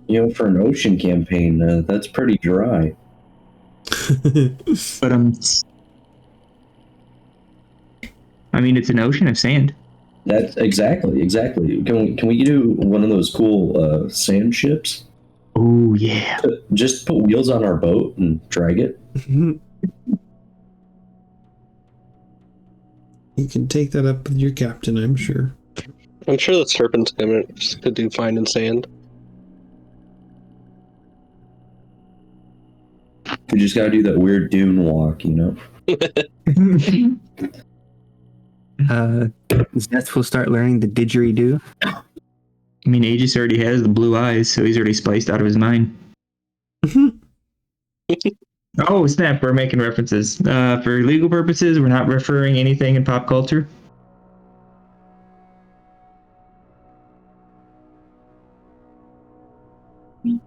know, for an ocean campaign, that's pretty dry. But I mean, it's an ocean of sand. That's exactly. Can we do one of those cool sand ships? Oh yeah. Just put wheels on our boat and drag it. You can take that up with your captain, I'm sure. I'm sure the Serpentine could do fine in sand. We just gotta do that weird dune walk, you know? Zeth will start learning the didgeridoo. I mean, Aegis already has the blue eyes, so he's already spiced out of his mind. Oh, snap, we're making references. For legal purposes, we're not referring anything in pop culture.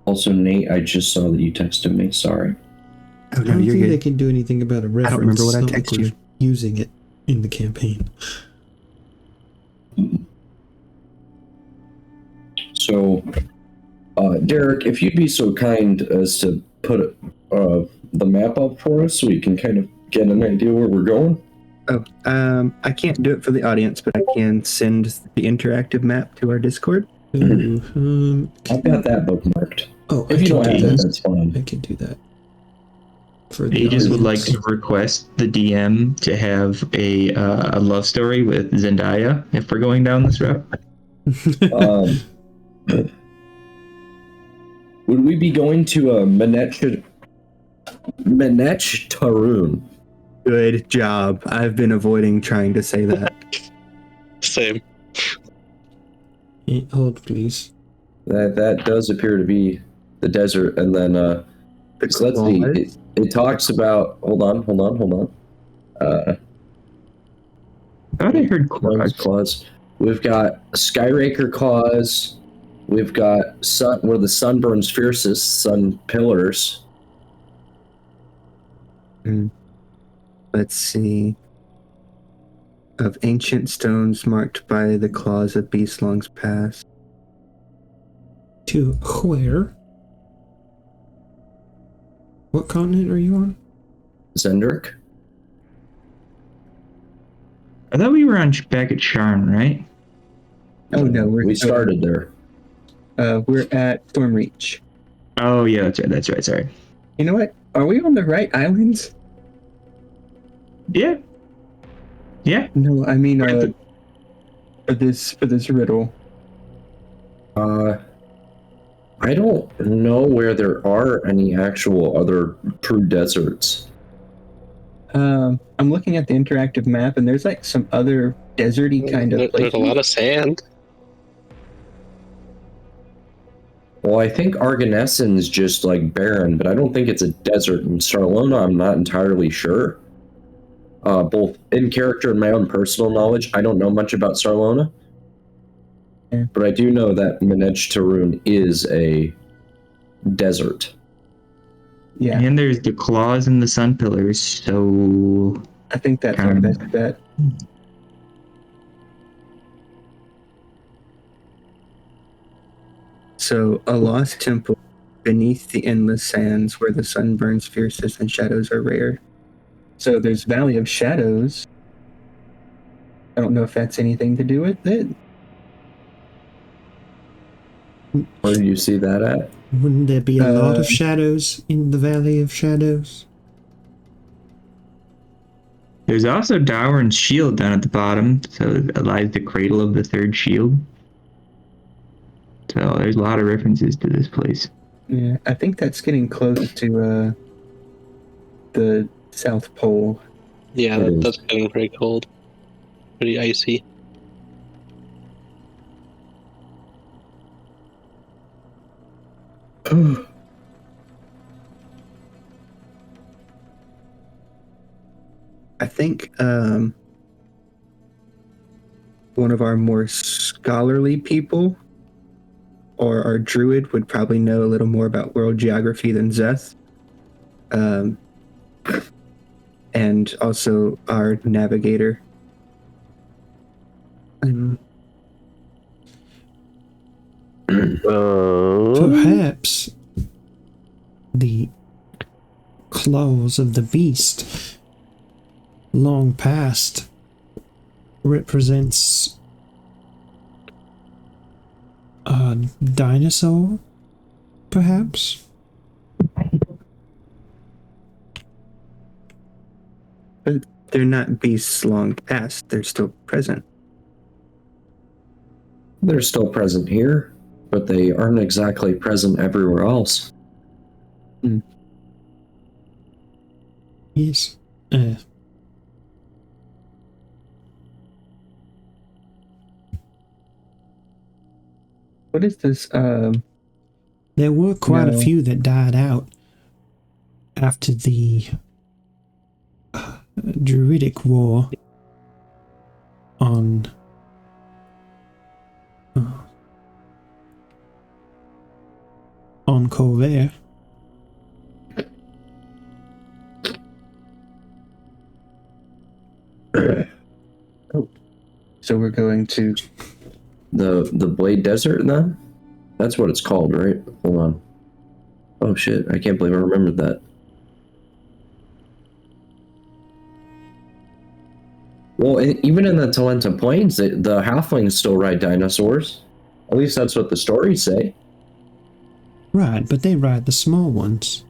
Also, Nate, I just saw that you texted me. Sorry. Oh, I no, don't you're think they good. can do anything about a reference. I don't remember what I It's not like texted we're you. using it in the campaign. So, Derek, if you'd be so kind as to put the map up for us so we can kind of get an idea where we're going. Oh, I can't do it for the audience, but I can send the interactive map to our Discord. Ooh, I've got that bookmarked. oh, If you don't have do that, that. that's fine. I can do that. For the Aegis would like audience. to request the DM to have a love story with Zendaya if we're going down this route. Would we be going to Menech Tarun? Good job. I've been avoiding trying to say that. Same. Hold, please. That does appear to be the desert, and then so let's see. It talks about. Hold on. I thought I heard Clause. We've got Skyraker Clause. We've got where the sun burns fiercest, sun pillars. Let's see. Of ancient stones marked by the claws of Beastlong's past. To where? What continent are you on? Zendrick. I thought we were on back at Sharn, right? Oh no, We started there. We're at Stormreach. Oh yeah, that's right. Sorry. You know what? Are we on the right islands? Yeah. No, I mean for this riddle. I don't know where there are any actual other true deserts. I'm looking at the interactive map, and there's like some other deserty kind of places. There's a lot of sand. Well, I think Arganeson's just like barren, but I don't think it's a desert. In Sarlona, I'm not entirely sure. Both in character and my own personal knowledge, I don't know much about Sarlona. Yeah. But I do know that Menech Tarun is a desert. Yeah, And there's the claws and the sun pillars, so I think that's our best bet. So, a lost temple beneath the endless sands where the sun burns fiercest and shadows are rare. So, there's Valley of Shadows. I don't know if that's anything to do with it. Where do you see that at? Wouldn't there be a lot of shadows in the Valley of Shadows? There's also Darwin's shield down at the bottom, so it lies the cradle of the third shield. So there's a lot of references to this place. Yeah, I think that's getting close to the South Pole. Yeah, It is. that's getting pretty cold. Pretty icy. I think one of our more scholarly people, or our druid, would probably know a little more about world geography than Zeth. And also our navigator. Perhaps the claws of the beast long past represents a dinosaur, perhaps? But they're not beasts long past, they're still present. They're still present here, but they aren't exactly present everywhere else. Yes. What is this? There were quite a No. few that died out after the Druidic War on Corvair. So we're going to The Blade Desert, then? That's what it's called, right? Hold on. Oh shit, I can't believe I remembered that. Well, even in the Talenta Plains, the halflings still ride dinosaurs. At least that's what the stories say. Right, but they ride the small ones.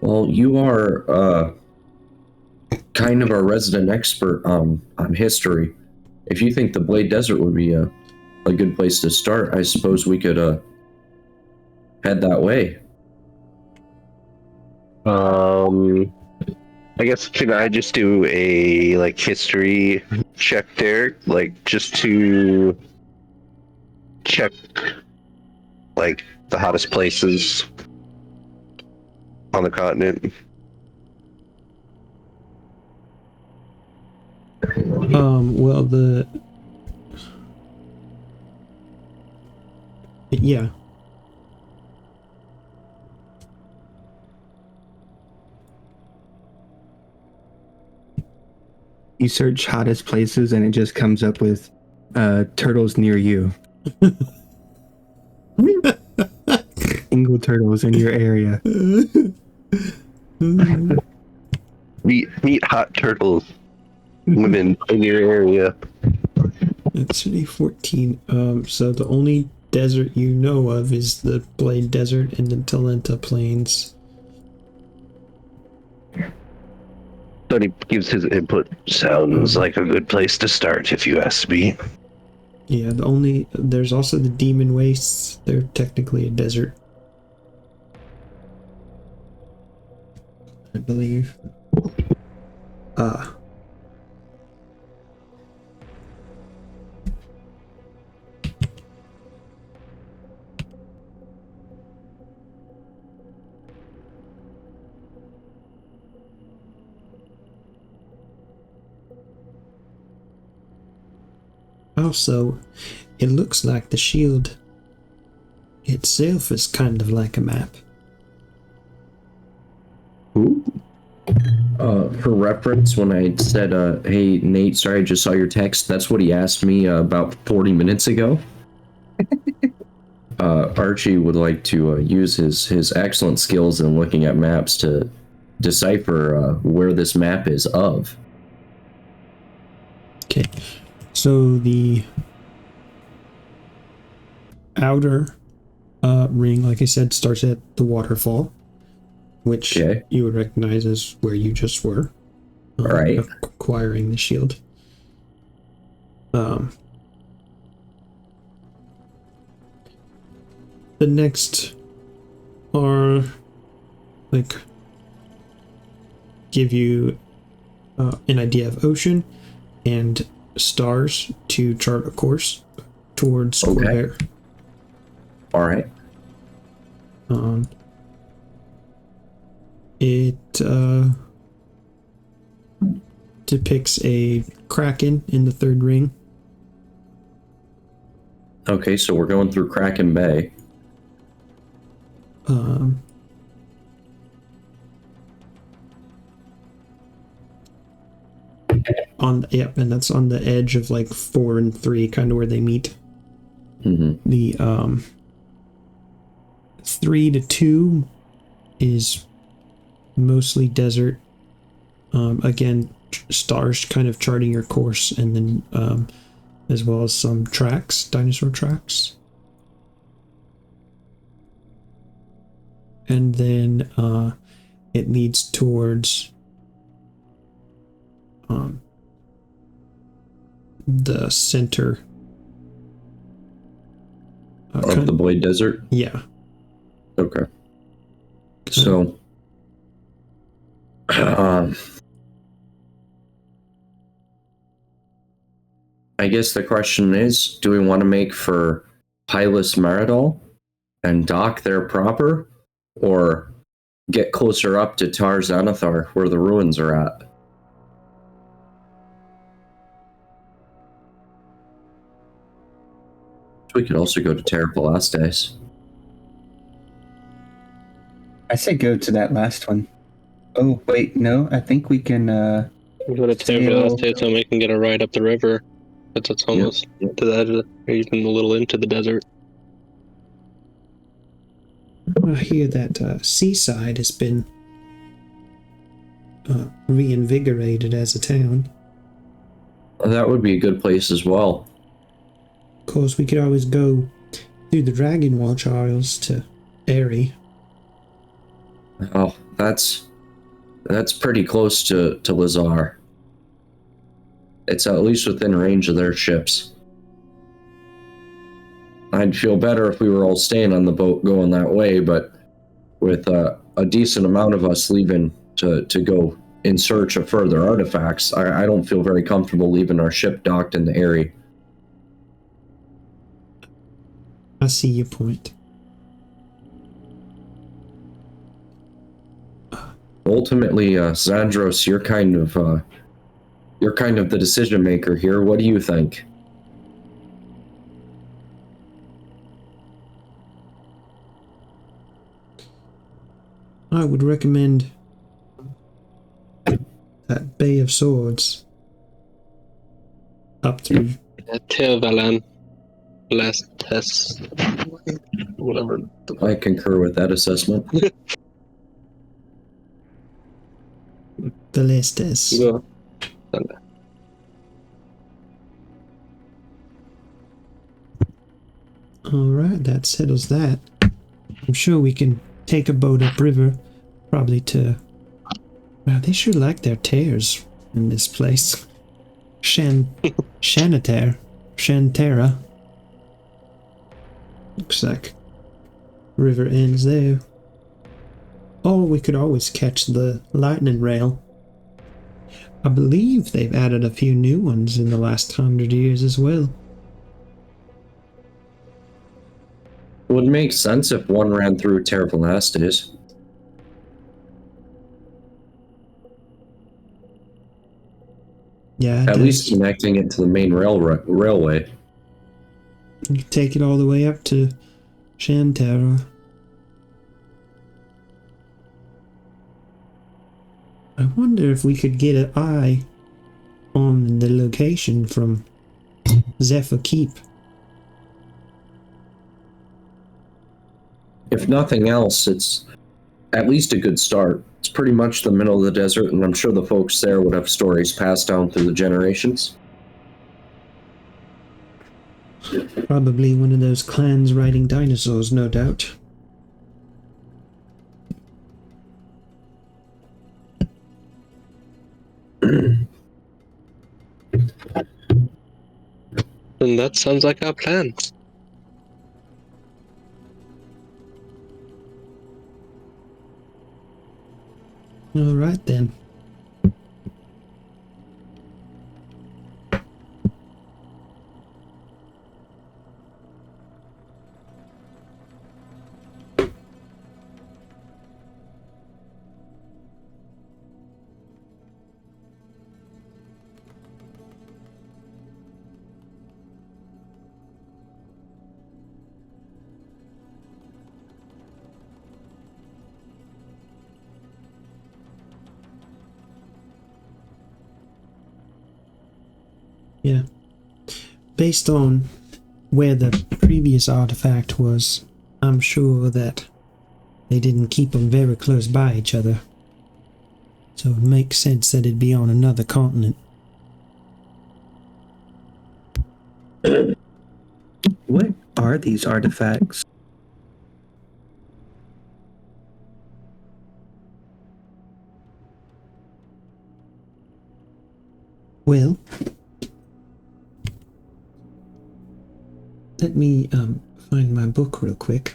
Well, you are kind of our resident expert on history. If you think the Blade Desert would be a good place to start, I suppose we could head that way. I guess can I just do a history check there, just to check the hottest places on the continent? Well, yeah. you search hottest places and it just comes up with turtles near you. Single turtles in your area. Meet hot turtles, women in your area. It's City 14. So the only desert you know of is the Blade Desert and the Talenta Plains. But he gives his input. Sounds like a good place to start, if you ask me. Yeah, there's also the Demon Wastes. They're technically a desert, I believe. Also, it looks like the shield itself is kind of like a map. Ooh. for reference, when I said, hey, Nate, sorry, I just saw your text, that's what he asked me about 40 minutes ago. Archie would like to use his excellent skills in looking at maps to decipher where this map is of. Okay, so the outer ring, like I said, starts at the waterfall, which you would recognize as where you just were. Right. Acquiring the shield. The next are like give you an idea of ocean and stars to chart a course towards Corvair. All right. It depicts a kraken in the third ring. Okay, so we're going through Kraken Bay. And that's on the edge of like 4 and 3, kind of where they meet. Mm-hmm. The 3 to 2 is mostly desert. Again, stars kind of charting your course, and then as well as some tracks, dinosaur tracks. And then it leads towards the center Of the Blade Desert? Yeah. Okay. So, I guess the question is, do we want to make for Hylas Maradol and dock there proper, or get closer up to Tar Xanathar, where the ruins are at? We could also go to Terra Palastes. I say go to that last one. Oh, wait, no, I think we can, Go to Terra Palastes and we can get a ride up the river. It's almost to the edge of or even a little into the desert. I hear that Seaside has been reinvigorated as a town. That would be a good place as well. Of course, we could always go through the Dragon Watch Isles to Airy. Oh, that's pretty close to Lazar. It's at least within range of their ships. I'd feel better if we were all staying on the boat going that way, but with a decent amount of us leaving to go in search of further artifacts, I don't feel very comfortable leaving our ship docked in the area. I see your point. Ultimately, Zandros, you're kind of the decision maker here. What do you think? I would recommend that Bay of Swords up through Tevalan. Last test. Whatever. I concur with that assessment. the Lestes. Yeah. Alright, that settles that. I'm sure we can take a boat upriver, probably to... Wow, they sure like their tears in this place. Shantera. Looks like river ends there. Or we could always catch the lightning rail. I believe they've added a few new ones in the last 100 years as well. It would make sense if one ran through Terra Palastes. Yeah, at least connecting it to the main railway. You can take it all the way up to Shantera. I wonder if we could get an eye on the location from Zephyr Keep. If nothing else, it's at least a good start. It's pretty much the middle of the desert, and I'm sure the folks there would have stories passed down through the generations. Probably one of those clans riding dinosaurs, no doubt. And that sounds like our plan. All right then. Yeah. Based on where the previous artifact was, I'm sure that they didn't keep them very close by each other. So it makes sense that it'd be on another continent. What are these artifacts? Well, let me find my book real quick.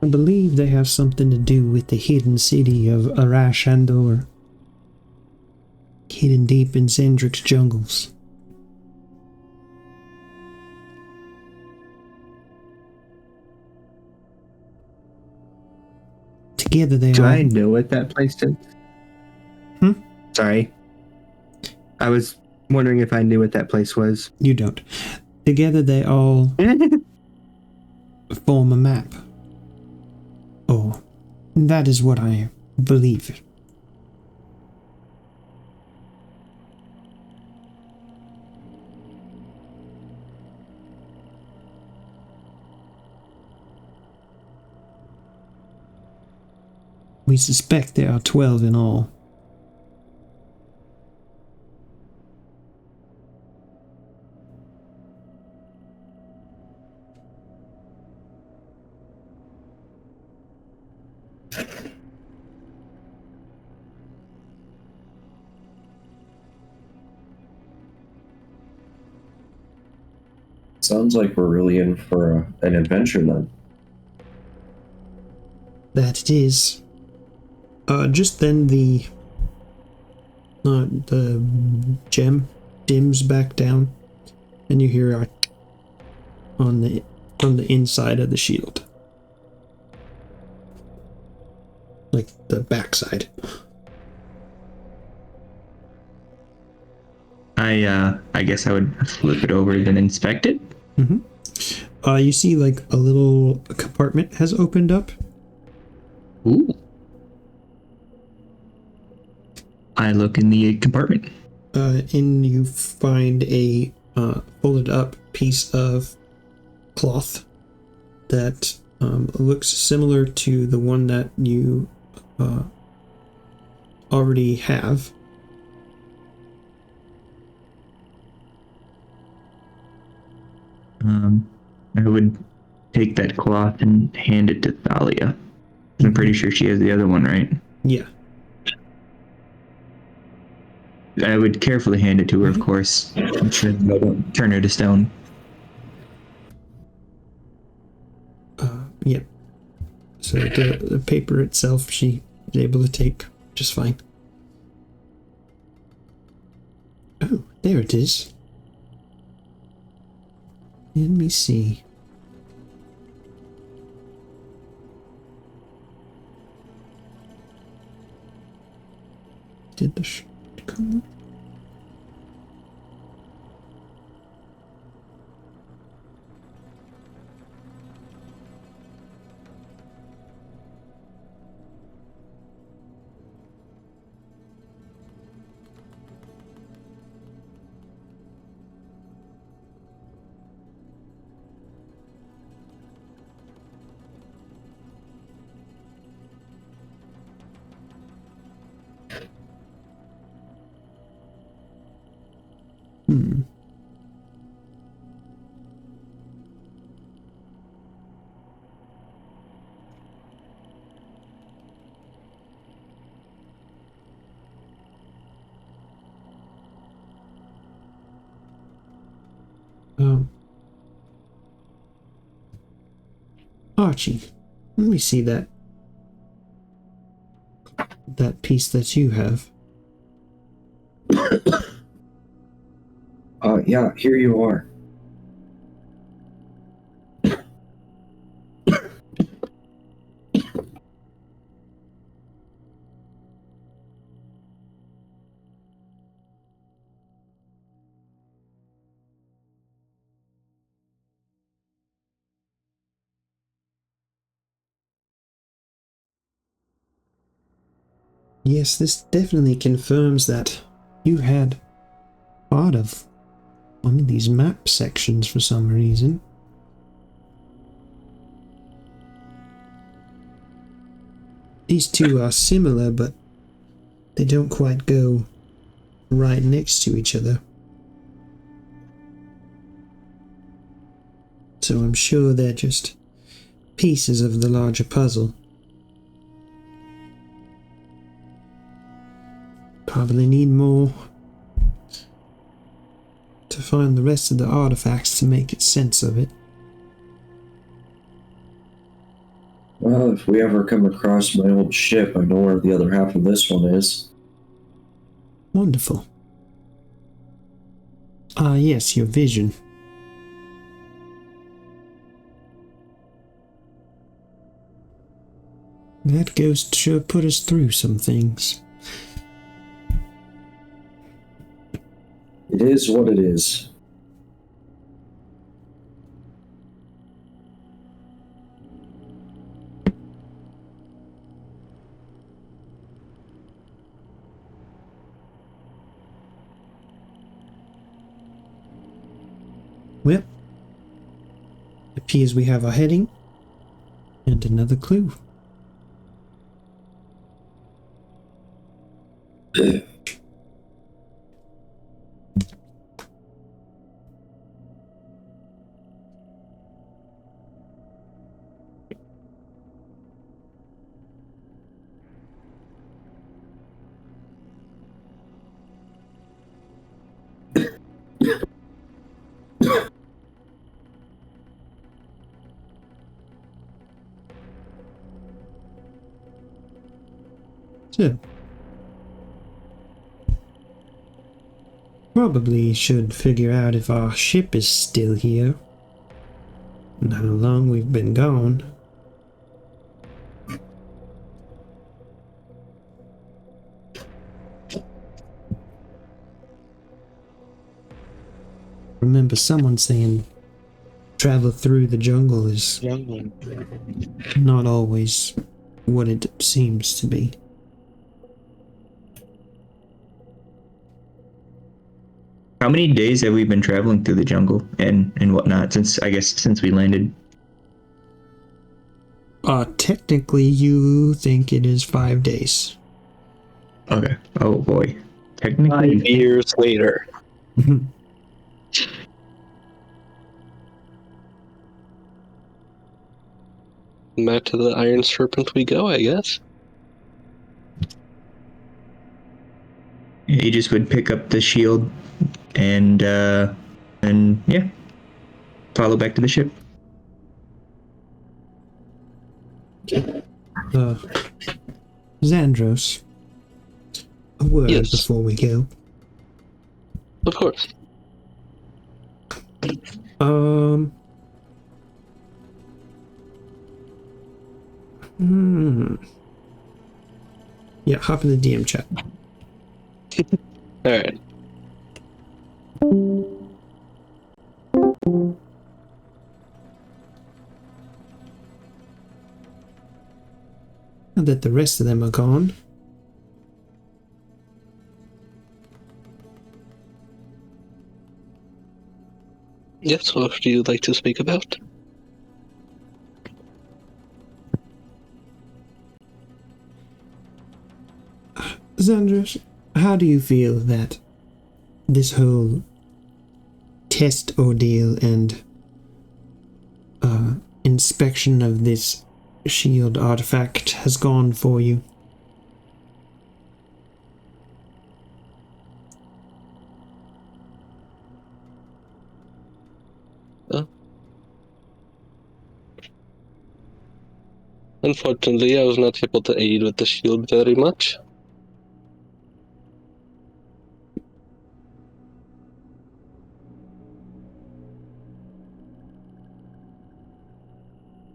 I believe they have something to do with the hidden city of Arash Andor, hidden deep in Zendrik's jungles. Together they Do are. I know what that place is? Sorry. I was wondering if I knew what that place was. You don't. Together they all form a map. Oh, that is what I believe. We suspect there are 12 in all. Sounds like we're really in for an adventure then. That it is. Just then the gem dims back down, and you hear on the inside of the shield, like the backside. I guess I would flip it over and inspect it. You see like a little compartment has opened up. Ooh. I look in the compartment. And you find a folded up piece of cloth that looks similar to the one that you already have. I would take that cloth and hand it to Thalia. I'm pretty sure she has the other one, right? Yeah. I would carefully hand it to her, of course. I'm sure that I don't turn her to stone. Yep. So the paper itself, she is able to take just fine. Oh, there it is. Let me see. Did the come? Hmm. Archie, let me see that piece that you have. Yeah, here you are. Yes, this definitely confirms that you had part of one of these map sections for some reason. These two are similar, but they don't quite go right next to each other. So I'm sure they're just pieces of the larger puzzle. Probably need more to find the rest of the artifacts to make sense of it. Well, if we ever come across my old ship, I know where the other half of this one is. Wonderful. Ah, yes, your vision. That ghost sure put us through some things. It is what it is. Well, it appears we have a heading and another clue. So, probably should figure out if our ship is still here and how long we've been gone. Remember someone saying travel through the jungle is not always what it seems to be. How many days have we been traveling through the jungle and whatnot since we landed? Technically you think it is 5 days. Okay. Oh boy. Technically, 5 years later. Back to the Iron Serpent we go, I guess. you just would pick up the shield and yeah, follow back to the ship. Xandros, a word Yes. before we go. Of course. Yeah, hop in the DM chat. Alright. Now that the rest of them are gone. Yes, what do you like to speak about? Xandros, how do you feel that this whole test ordeal and inspection of this shield artifact has gone for you? Unfortunately, I was not able to aid with the shield very much.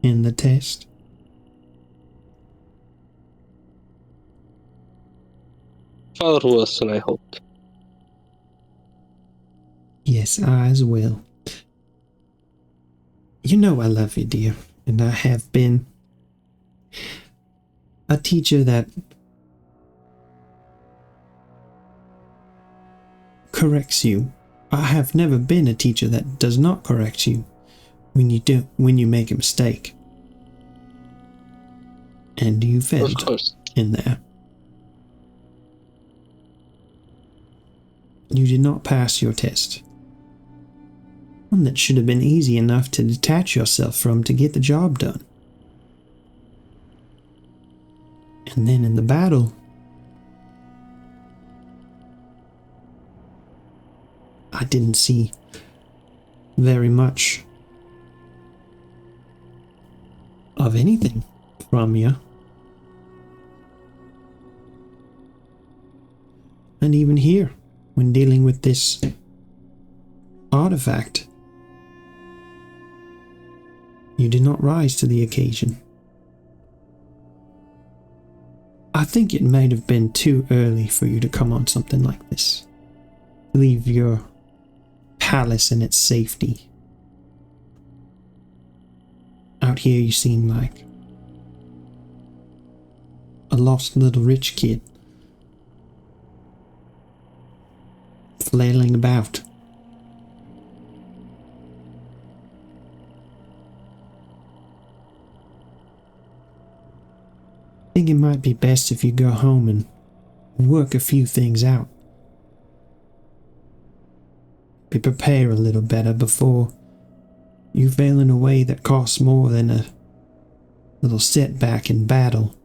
In the test? Far worse than I hoped. Yes, I as well. You know I love you, dear, and I have been a teacher that corrects you. I have never been a teacher that does not correct you when you make a mistake. And you Of failed course. in there. You did not pass your test. One that should have been easy enough to detach yourself from to get the job done. And then in the battle, I didn't see very much of anything from you. And even here, when dealing with this artifact, you did not rise to the occasion. I think it might have been too early for you to come on something like this. Leave your palace and its safety. Out here you seem like a lost little rich kid. Flailing about. I think it might be best if you go home and work a few things out. Be prepared a little better before you fail in a way that costs more than a little setback in battle.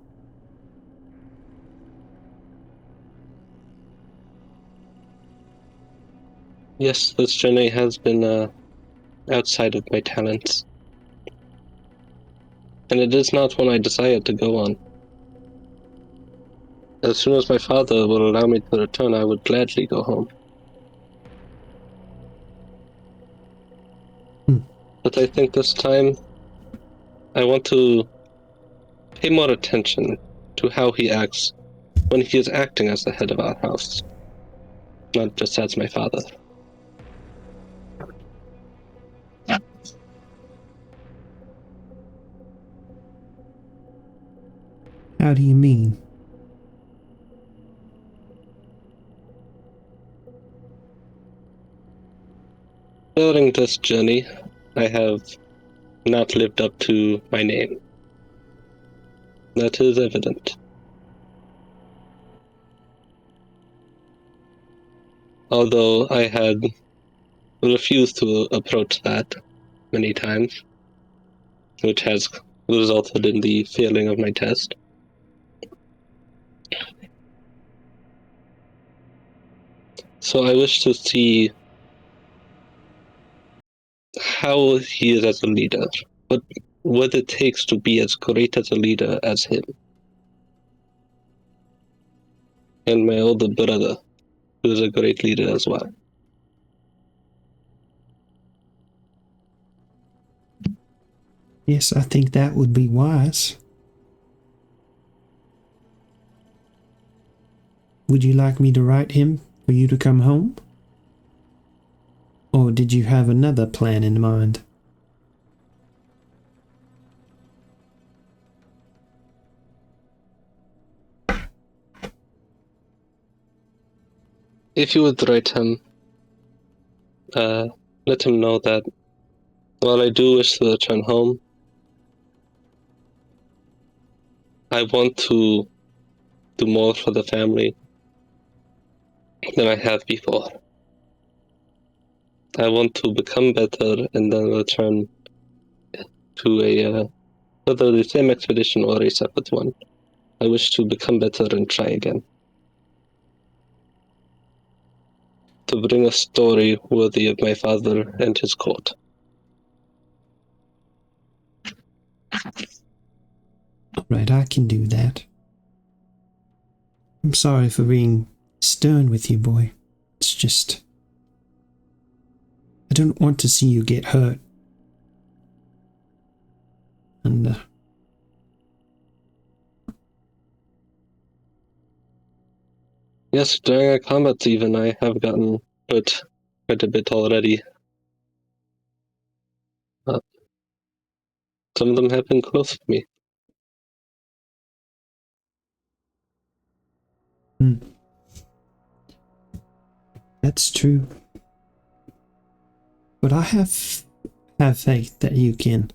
Yes, this journey has been outside of my talents. And it is not one I decided to go on. As soon as my father will allow me to return, I would gladly go home. But I think this time, I want to pay more attention to how he acts when he is acting as the head of our house, not just as my father. How do you mean? During this journey, I have not lived up to my name. That is evident. Although I had refused to approach that many times, which has resulted in the failing of my test. So I wish to see how he is as a leader, what it takes to be as great as a leader as him. And my older brother, who is a great leader as well. Yes, I think that would be wise. Would you like me to write him for you to come home? Or did you have another plan in mind? If you would write him, let him know that while I do wish to return home, I want to do more for the family than I have before. I want to become better and then return to whether the same expedition or a separate one. I wish to become better and try again. To bring a story worthy of my father and his court. Alright, I can do that. I'm sorry for being stern with you, boy. It's just... I don't want to see you get hurt. And, Yes, during our combats even, I have gotten hurt quite a bit already. Some of them have been close to me. That's true. But I have faith that you can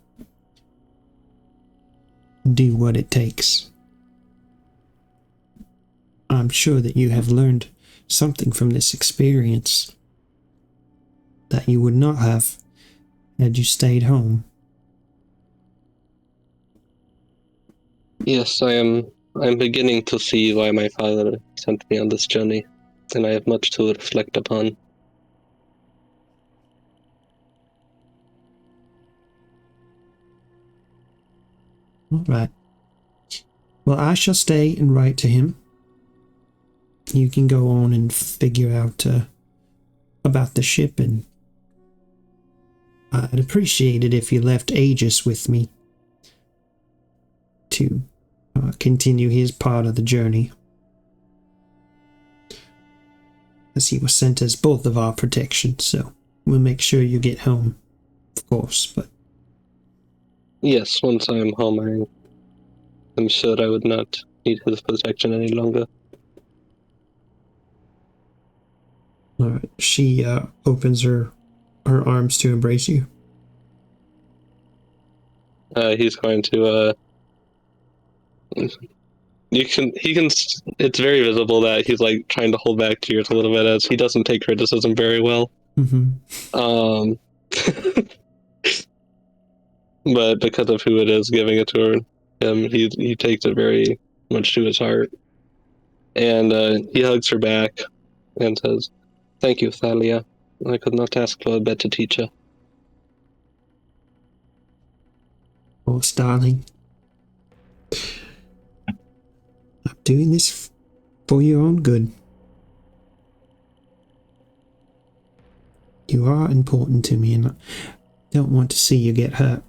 do what it takes. I'm sure that you have learned something from this experience that you would not have had you stayed home. Yes, I'm beginning to see why my father sent me on this journey, and I have much to reflect upon. All right. Well, I shall stay and write to him. You can go on and figure out about the ship, and I'd appreciate it if you left Aegis with me to continue his part of the journey, as he was sent as both of our protection, so we'll make sure you get home, of course, but... Yes, once I am home, I'm sure I would not need his protection any longer. Alright, she opens her arms to embrace you. He's going to, it's very visible that he's like trying to hold back tears a little bit as he doesn't take criticism very well. Mm-hmm. But because of who it is giving it to her, he takes it very much to his heart. And he hugs her back and says, "Thank you, Thalia. I could not ask for a better teacher." Oh, darling. I'm doing this for your own good. You are important to me, and I don't want to see you get hurt.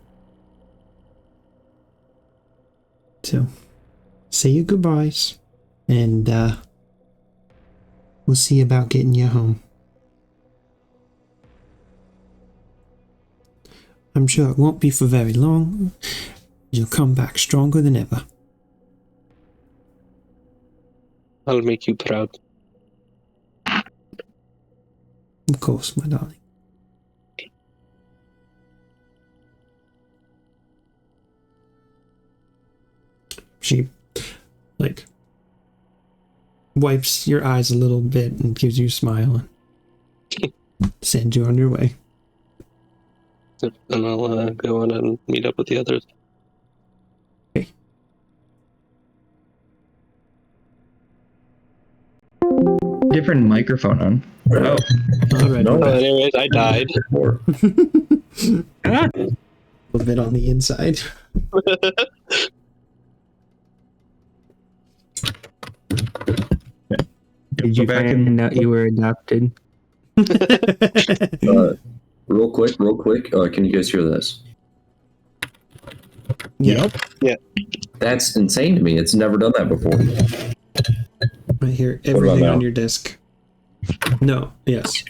So, say your goodbyes, and we'll see about getting you home. I'm sure it won't be for very long. You'll come back stronger than ever. I'll make you proud. Of course, my darling. She, wipes your eyes a little bit and gives you a smile. send you on your way. And I'll go on and meet up with the others. Different microphone on. Oh, All right. No. Well, anyways, I died. Or A little bit on the inside. Did you find out you were adopted? real quick. Can you guys hear this? Yeah. That's insane to me. It's never done that before. I hear about everything now? on your desk. No. Yes.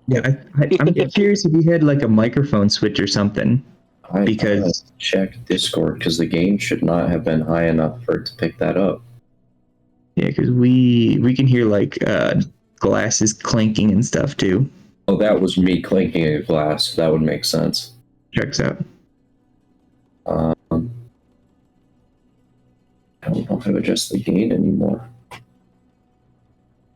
yeah. I'm curious if you had like a microphone switch or something. Because- I checked Discord because the game should not have been high enough for it to pick that up. Yeah, because we can hear like glasses clinking and stuff too. Oh, that was me clinking a glass. That would make sense. Checks out. I don't know how to adjust the gain anymore.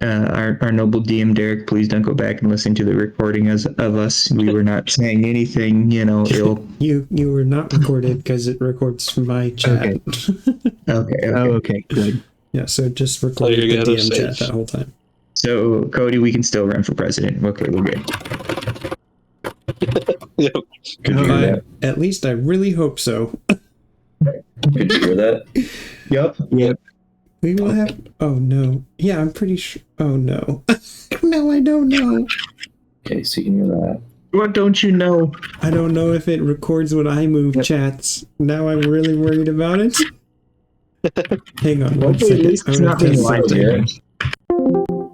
Our noble DM Derek, please don't go back and listen to the recording of us. We were not saying anything, ill. You were not recorded because it records my chat. Okay. Oh, okay, good. Yeah, so just recorded the you're good. DM chat Safe. that whole time. So Cody, we can still run for president. Okay, we're good. Yep. Could you hear that? At least I really hope so. Could you hear that? Yep. We will have. Oh no. Yeah, I'm pretty sure. Oh no. No, I don't know. Okay, so you can hear that. What don't you know? I don't know if it records when I move chats. Now I'm really worried about it. Hang on. One Hopefully, at second. least I'm it's gonna not being test live something. streamed.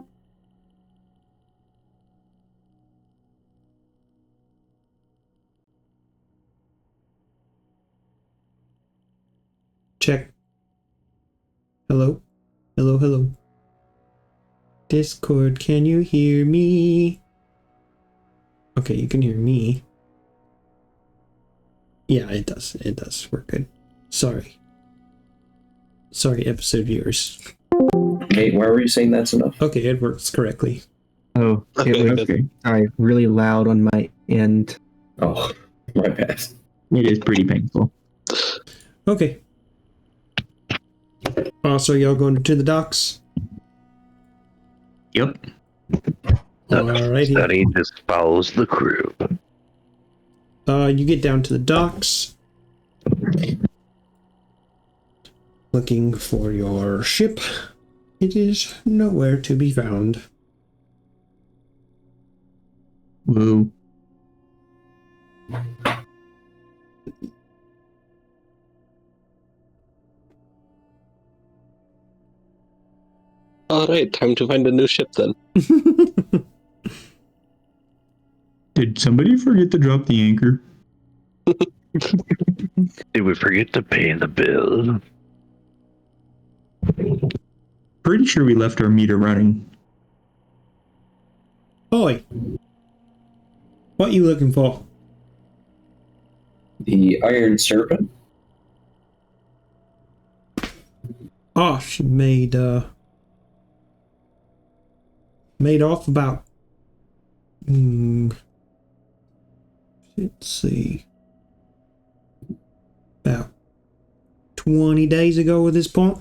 Check. Hello? Hello? Discord, can you hear me? Okay, you can hear me. Yeah, it does. It does. We're good. Sorry, episode viewers. Nate, why were you saying that's enough? Okay, it works correctly. Oh, it Okay, was Okay. really loud on my end. Oh, my bad. It is pretty painful. Okay. So y'all going to the docks? Yep. Alrighty. Sonny just follows the crew. You get down to the docks. Looking for your ship. It is nowhere to be found. Woo. All right, time to find a new ship then. Did somebody forget to drop the anchor? Did we forget to pay the bill? Pretty sure we left our meter running. Oi. What you looking for? The Iron Serpent. Oh, she made off about let's see, about 20 days ago at this point.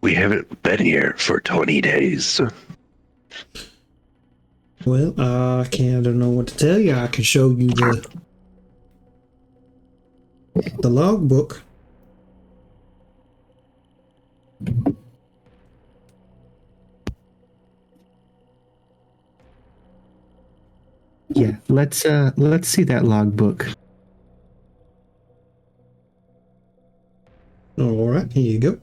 We haven't been here for 20 days. Well, I don't know what to tell you. I can show you the logbook. Yeah, let's see that logbook. All right, here you go.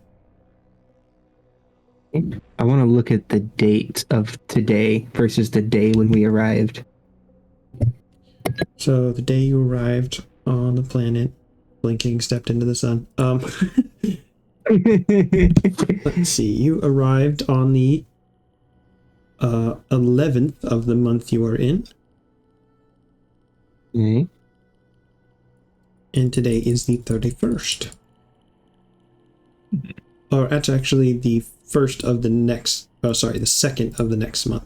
I want to look at the date of today versus the day when we arrived. So the day you arrived on the planet, blinking stepped into the sun. Let's see. You arrived on the 11th of the month you are in, Okay. and today is the 31st. or that's actually the first of the next. Oh, sorry, the second of the next month.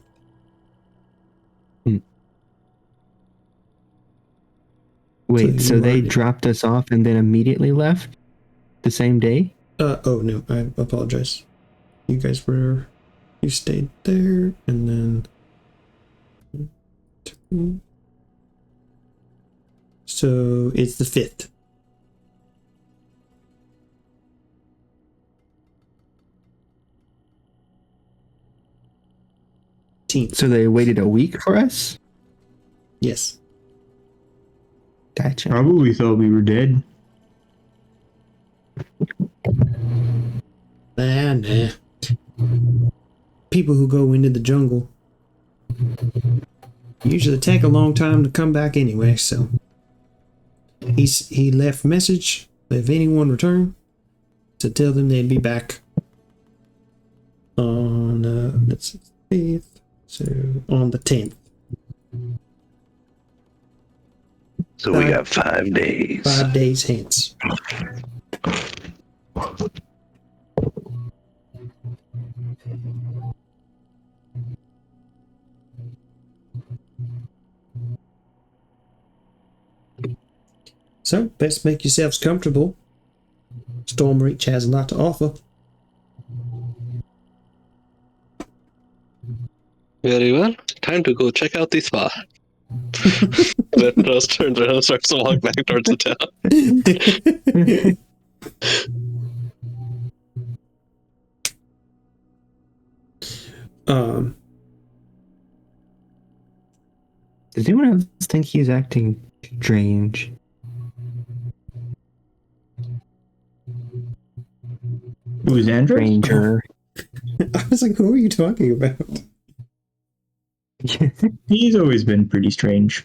Wait, so they already- dropped us off and then immediately left the same day? Oh no, I apologize. You guys you stayed there, and then. So it's the 5th. So they waited a week for us? Yes. Gotcha. Probably thought we were dead. Nah. People who go into the jungle usually take a long time to come back anyway, so he left message if anyone returned to tell them they'd be back on let's see, 5th, so on the 10th. So we got 5 days. 5 days hence. So, best make yourselves comfortable. Stormreach has a lot to offer. Very well. Time to go check out the spa. Then Rose turns around and starts to walk back towards the town. Does anyone else think he's acting strange? Who is Andrew? Stranger. I was like, who are you talking about? He's always been pretty strange.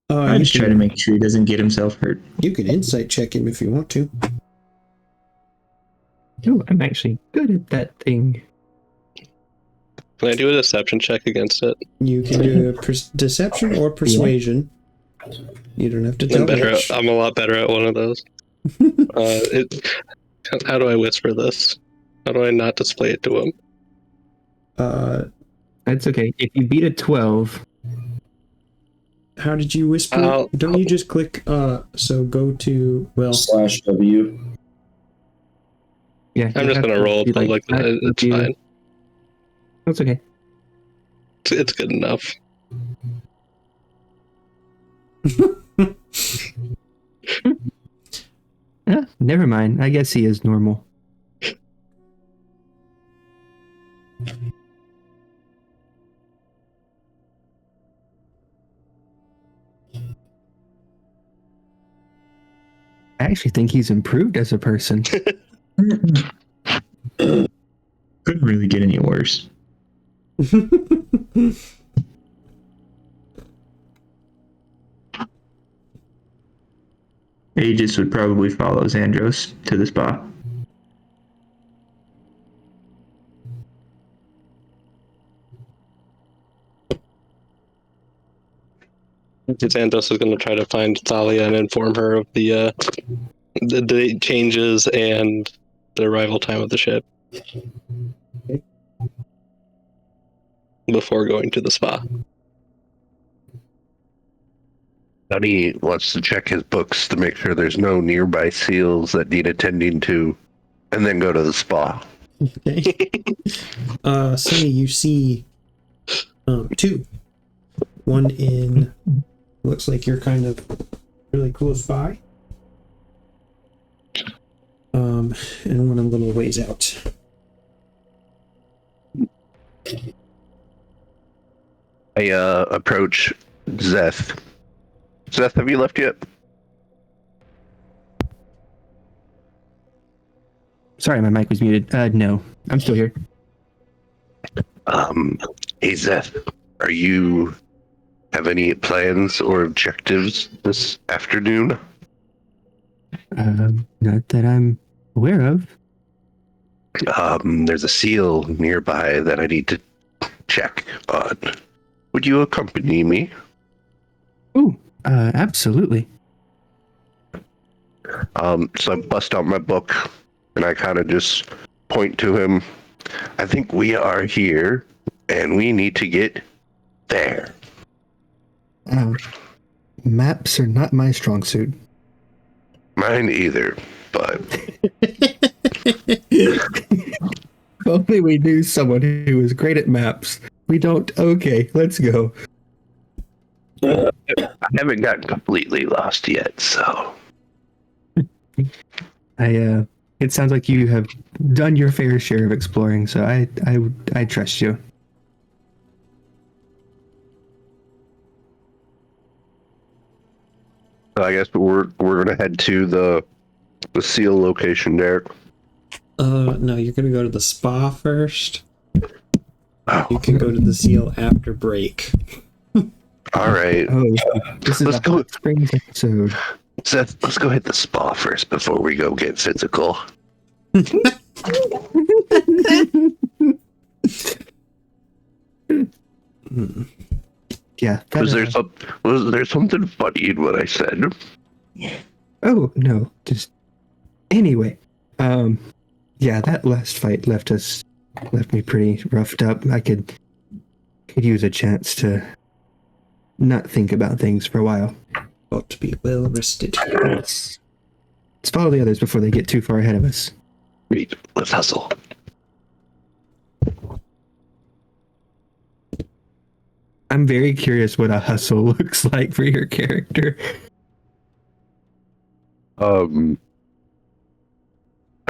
I just try to make sure he doesn't get himself hurt. You can insight check him if you want to. Oh, I'm actually good at that thing. Can I do a deception check against it? You can do a deception or persuasion. You don't have to tell me. I'm a lot better at one of those. How do I whisper this? How do I not display it to him? That's okay. If you beat a 12, how did you whisper? Don't you just click? So go to /W. yeah. I'm just gonna roll public. It's fine. That's okay. It's good enough. Never mind. I guess he is normal. I actually think he's improved as a person. Couldn't really get any worse. Aegis would probably follow Xandros to the spa. Xanthos is going to try to find Thalia and inform her of the date changes and the arrival time of the ship before going to the spa. Donnie wants to check his books to make sure there's no nearby seals that need attending to, and then go to the spa. Okay. Say you see two. One in looks like you're kind of really close by. And one a little ways out. I approach Zeth. Zeth, have you left yet? Sorry, my mic was muted. No, I'm still here. Hey Zeth, are you have any plans or objectives this afternoon? Not that I'm aware of. There's a seal nearby that I need to check on. Would you accompany me? Ooh, absolutely. So I bust out my book and I kind of just point to him. I think we are here and we need to get there. Maps are not my strong suit. Mine either, but If only we knew someone who was great at maps. We don't. Okay, let's go. I haven't gotten completely lost yet, so. It sounds like you have done your fair share of exploring, so I trust you. I guess we're gonna head to the seal location, Derek. No, you're gonna go to the spa first. Oh, You can go to the seal after break. all right. Oh, this is Let's a go. Hot Springs episode. Seth, let's go hit the spa first before we go get physical. Yeah. Was there something funny in what I said? Oh no, just anyway. Yeah, that last fight left me pretty roughed up. I could use a chance to not think about things for a while. Ought to be well rested. Let's follow the others before they get too far ahead of us. Wait, let's hustle. I'm very curious what a hustle looks like for your character. A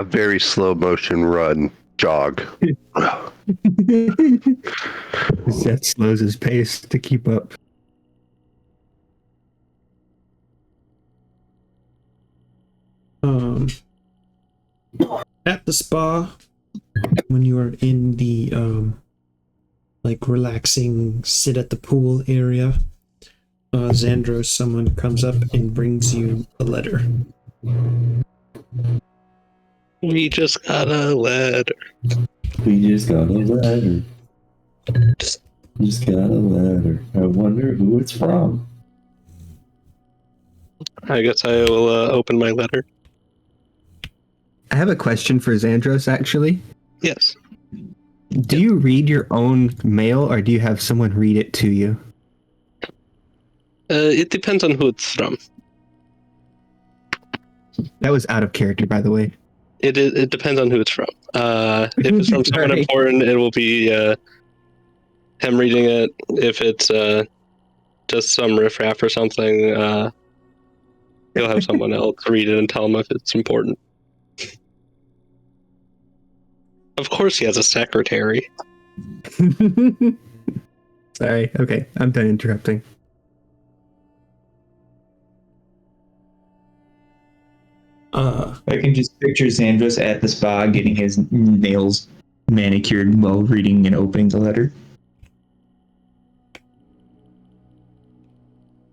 very slow motion run, jog. Zeth slows his pace to keep up. At the spa, when you are in the like relaxing sit at the pool area, Xandros, someone comes up and brings you a letter. We just got a letter. We just got a letter. Just got a letter. I wonder who it's from. I guess I will open my letter. I have a question for Xandros, actually. Yes. Do you read your own mail, or do you have someone read it to you? It depends on who it's from. That was out of character, by the way. It depends on who it's from. If it's from someone Sorry. important, it will be him reading it. If it's just some riffraff or something, he'll have someone else read it and tell him if it's important. Of course, he has a secretary. Sorry. Okay, I'm done interrupting. I can just picture Xandros at the spa getting his nails manicured while reading and opening the letter.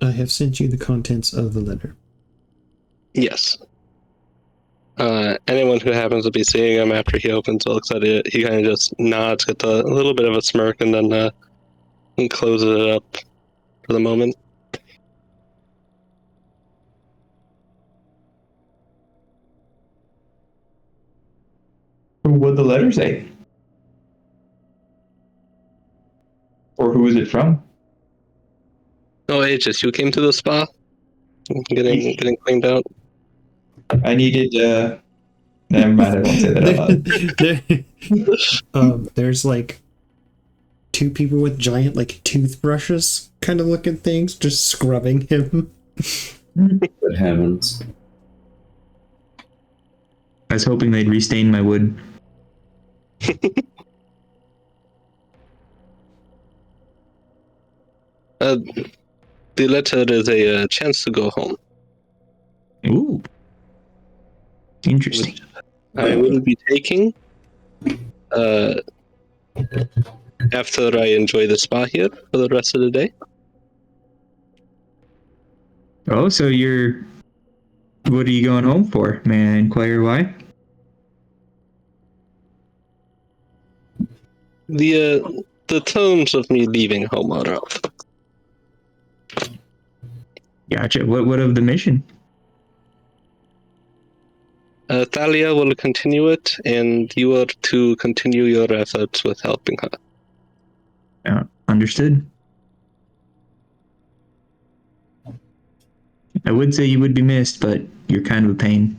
I have sent you the contents of the letter. Yes. Anyone who happens to be seeing him after he opens looks at it, he kind of just nods, gets a little bit of a smirk, and then closes it up for the moment. What'd the letter say? Or who is it from? Oh, Aegis, you came to the spa? Getting cleaned out? I needed, never mind, I won't say that out loud. There's like two people with giant like toothbrushes kind of looking things just scrubbing him. Good heavens. I was hoping they'd restain my wood. The letter is a chance to go home. Ooh. Interesting. I will be taking after I enjoy the spa here for the rest of the day. Oh, so what are you going home for? May I inquire why? The terms of me leaving home are up. Gotcha. What of the mission? Thalia will continue it, and you are to continue your efforts with helping her. Understood. I would say you would be missed, but you're kind of a pain.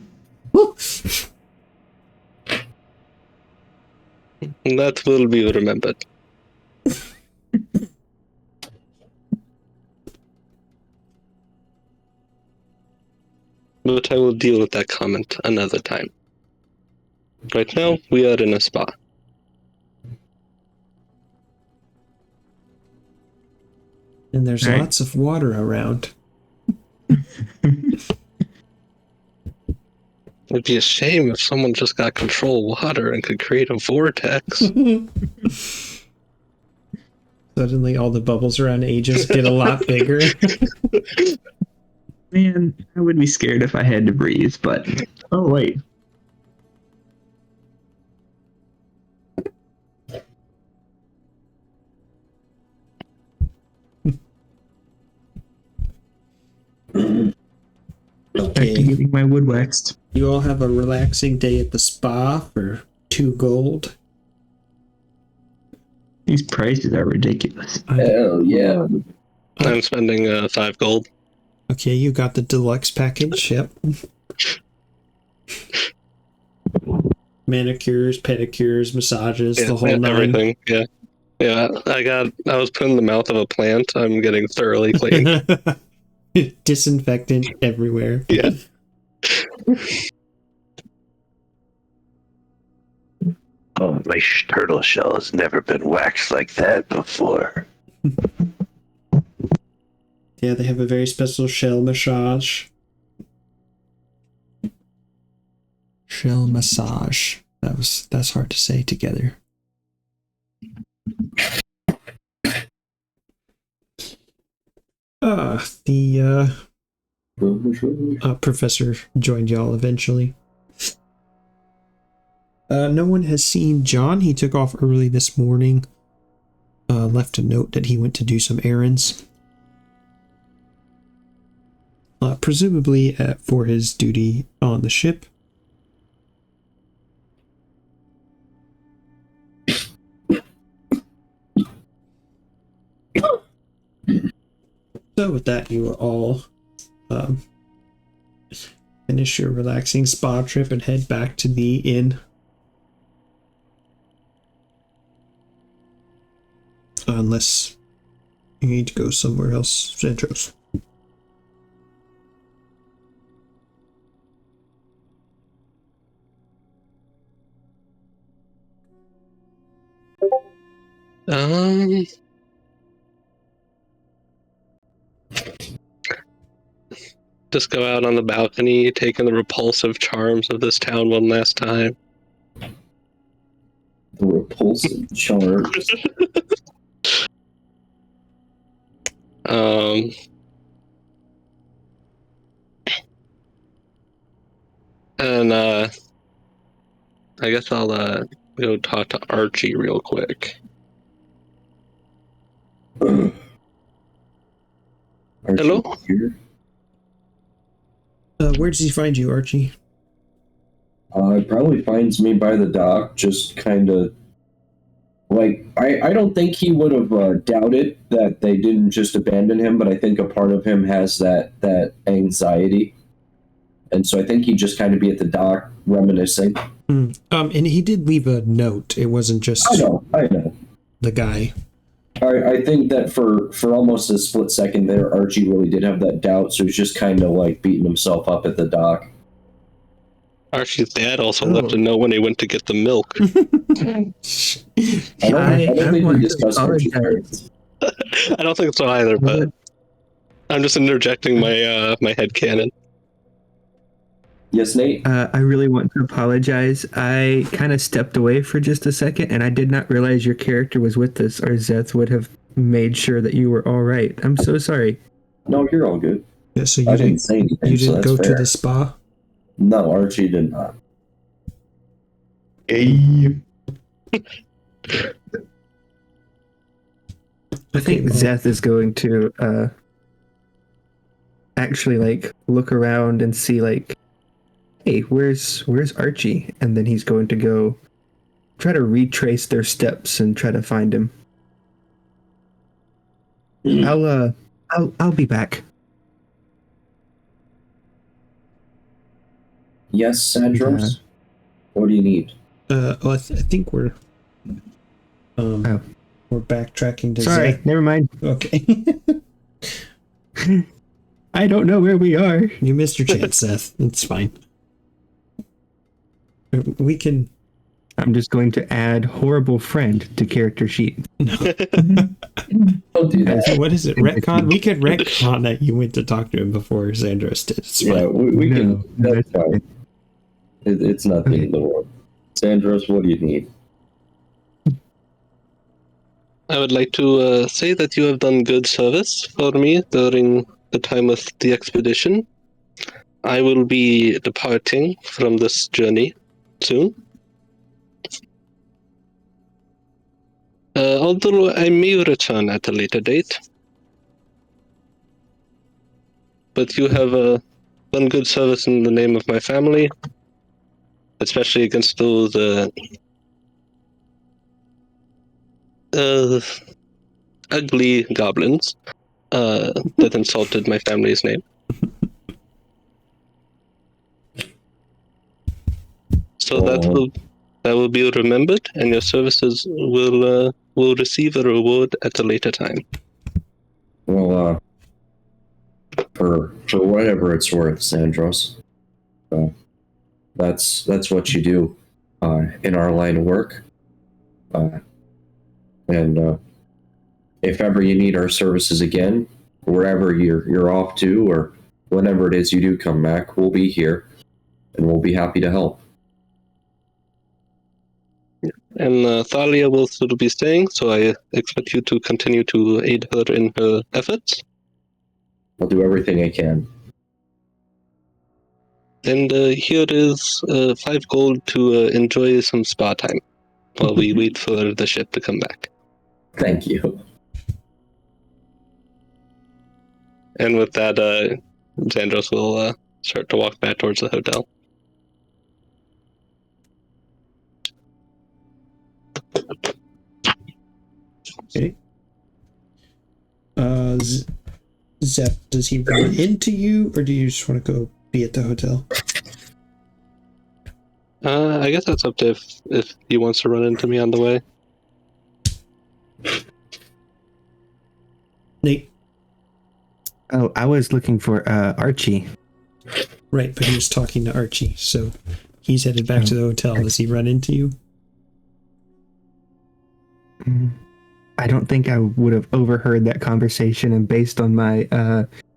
That will be remembered. But I will deal with that comment another time. Right now, we are in a spa. And there's Right. lots of water around. It'd be a shame if someone just got control of water and could create a vortex. Suddenly all the bubbles around Aegis get a lot bigger. Man, I would be scared if I had to breathe, but oh wait. Back to Okay, getting my wood waxed. you all have a relaxing day at the spa for 2 gold. These prices are ridiculous. Hell yeah. I'm spending 5 gold. Okay, you got the deluxe package, yep. Manicures, pedicures, massages, the whole nine. Everything, yeah. Yeah, I was put in the mouth of a plant. I'm getting thoroughly clean. Disinfectant everywhere. Yeah. Oh, my turtle shell has never been waxed like that before. Yeah, they have a very special shell massage. Shell massage. That's hard to say together. The professor joined y'all eventually. No one has seen John. He took off early this morning. Left a note that he went to do some errands. Presumably for his duty on the ship. So with that, you are all finish your relaxing spa trip and head back to the inn. Unless you need to go somewhere else, Sandros. Just go out on the balcony, take in the repulsive charms of this town one last time. The repulsive charms. And I guess I'll go talk to Archie real quick. Hello? Here? Where does he find you, Archie? It probably finds me by the dock, just kind of like I don't think he would have doubted that they didn't just abandon him, but I think a part of him has that anxiety, and so I think he'd just kind of be at the dock reminiscing. And he did leave a note. It wasn't just I know. the guy. I think that for almost a split second there, Archie really did have that doubt, so he's just kind of like beating himself up at the dock. Archie's dad also left a note when he went to get the milk. I don't think we want to discussed Archie's apologize. parents. I don't think so either, but I'm just interjecting my my headcanon. Yes, Nate? I really want to apologize. I kind of stepped away for just a second, and I did not realize your character was with us, or Zeth would have made sure that you were all right. I'm so sorry. No, you're all good. Yeah, so I didn't say anything. you so didn't that's go to fair. the spa? No, Archie did not. Hey. I think Zeth is going to actually like look around and see like hey, where's Archie? And then he's going to go try to retrace their steps and try to find him. I'll be back. Yes, Sandros? What do you need? Well, I think we're we're backtracking to Sorry, Zeth. never mind. Okay. I don't know where we are. You missed your chance, Seth. It's fine. We can. I'm just going to add horrible friend to character sheet. No. Don't do that. What is it? Retcon? We could retcon that you went to talk to him before Xandros did. It's fine. Yeah, we No, can. That's that's fine. It's not the end of the world. Sandros, what do you need? I would like to say that you have done good service for me during the time of the expedition. I will be departing from this journey soon. Although I may return at a later date. But you have done good service in the name of my family, especially against those ugly goblins that insulted my family's name. So that will be remembered, and your services will receive a reward at a later time. Well, for whatever it's worth, Sandros. That's what you do in our line of work. And if ever you need our services again, wherever you're off to, or whenever it is you do come back, we'll be here, and we'll be happy to help. And Thalia will still be staying, so I expect you to continue to aid her in her efforts. I'll do everything I can. And here is 5 gold to enjoy some spa time while we wait for the ship to come back. Thank you. And with that, Xandros will start to walk back towards the hotel. Okay. Zep, does he run into you, or do you just want to go be at the hotel? I guess that's up to if he wants to run into me on the way. Nate. Oh, I was looking for Archie. Right, but he was talking to Archie, so he's headed back to the hotel. Does he run into you? I don't think I would have overheard that conversation, and based on my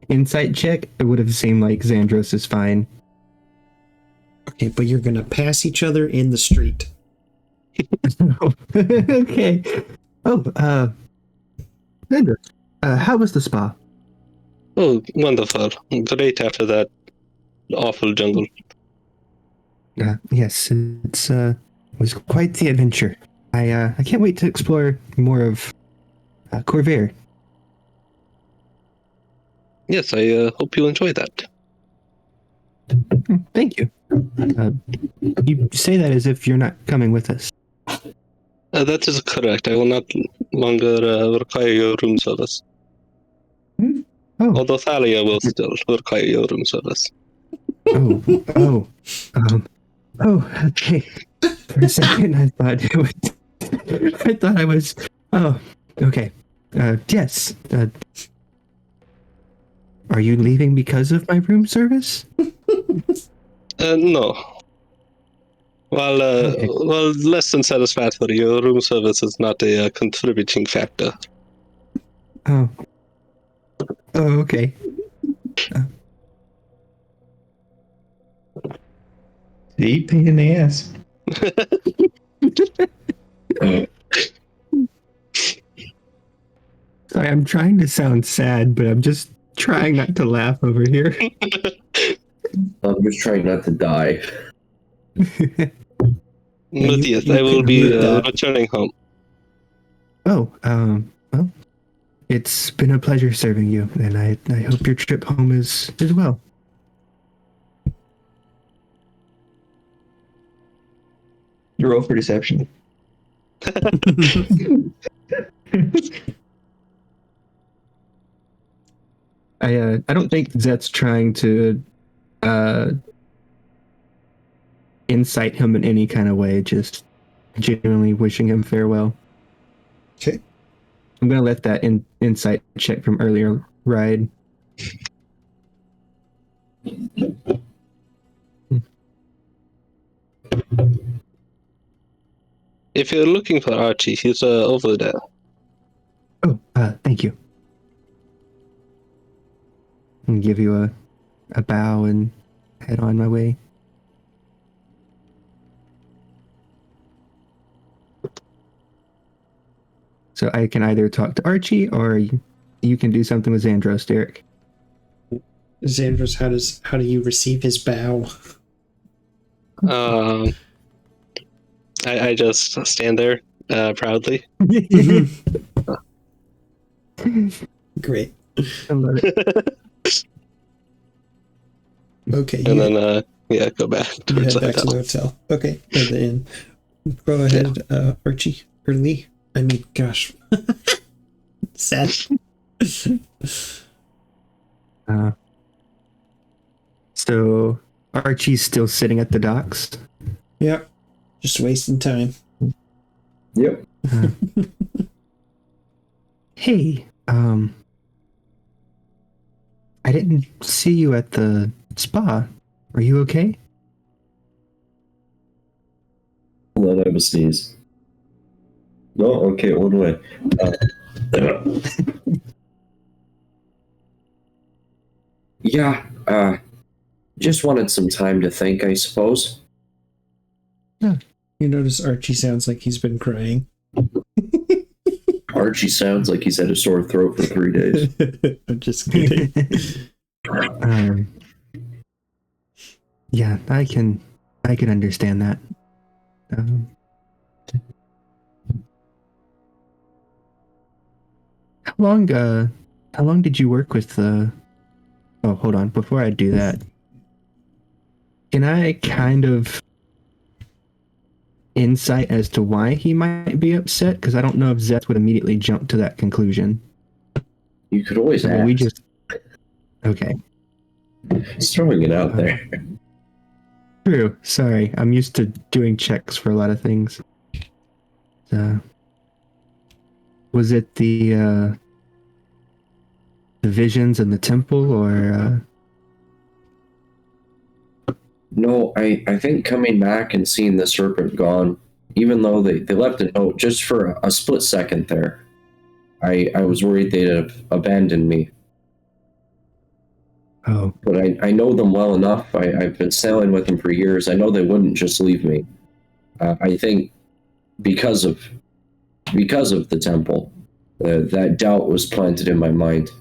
insight check, it would have seemed like Xandros is fine. Okay, but you're gonna pass each other in the street. Okay. Oh, Xandros, how was the spa? Oh, wonderful. Great after that awful jungle. Yes, it's was quite the adventure. I can't wait to explore more of Corvair. Yes, I hope you enjoy that. Thank you. You say that as if you're not coming with us. That is correct. I will not longer require your room service. Oh, Although Thalia will still require your room service. oh, okay. For a second, I thought it was. I thought I was. Oh, okay. Yes. Are you leaving because of my room service? No. While Okay. well, less than satisfactory, your room service is not a contributing factor. Oh. Oh, okay. Deep pain in the ass. Sorry, I'm trying to sound sad, but I'm just trying not to laugh over here. I'm just trying not to die. Matthias, you I will could be read that. returning home. Oh, well, it's been a pleasure serving you, and I hope your trip home is well. You roll for deception. I don't think Zet's trying to incite him in any kind of way, just genuinely wishing him farewell. Okay. I'm gonna let that insight check from earlier ride. If you're looking for Archie, he's over there. Oh, thank you. And give you a bow and head on my way. So I can either talk to Archie or you can do something with Xandros, Derek. Xandros, how do you receive his bow? I just stand there proudly. Great. I love it. Okay. And then go back you towards head the back to hotel. the hotel. Okay. And then go ahead, Archie or Lee. I mean, gosh. Sad. So Archie's still sitting at the docks. Yeah. Just wasting time. Yep. Hey, I didn't see you at the spa. Are you okay? Let out a sneeze. No, okay, one way. Yeah, just wanted some time to think, I suppose. You notice Archie sounds like he's been crying. Archie sounds like he's had a sore throat for 3 days. I'm just kidding. Yeah, I can understand that. How long did you work with the... Oh, hold on. Before I do that, can I kind of insight as to why he might be upset? Because I don't know if Zeth would immediately jump to that conclusion. You could always So ask. we just... Okay. Just throwing it out there. True. Sorry. I'm used to doing checks for a lot of things. Was it the visions in the temple, or... No, I think coming back and seeing the serpent gone, even though they left a note just for a split second there, I was worried they'd have abandoned me. Oh, But I know them well enough. I've been sailing with them for years. I know they wouldn't just leave me. I think because of the temple, that doubt was planted in my mind.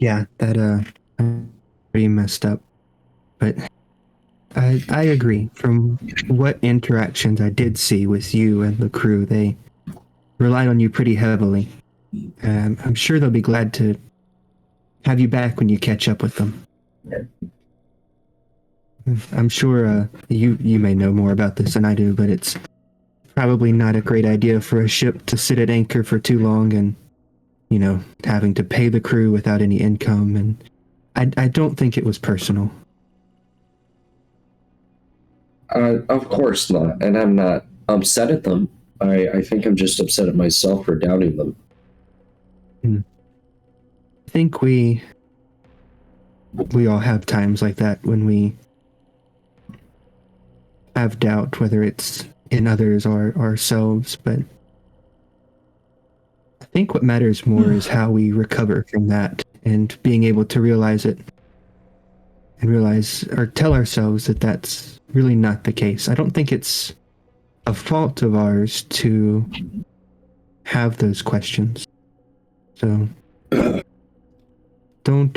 yeah, that pretty messed up. But I agree. From what interactions I did see with you and the crew, they relied on you pretty heavily. I'm sure they'll be glad to have you back when you catch up with them. I'm sure you may know more about this than I do, but it's probably not a great idea for a ship to sit at anchor for too long and, having to pay the crew without any income. And I don't think it was personal. Of course not. And I'm not upset at them. I think I'm just upset at myself for doubting them. I think we all have times like that when we have doubt, whether it's in others or ourselves, but I think what matters more is how we recover from that and being able to realize it and realize or tell ourselves that that's really not the case. I don't think it's a fault of ours to have those questions. So don't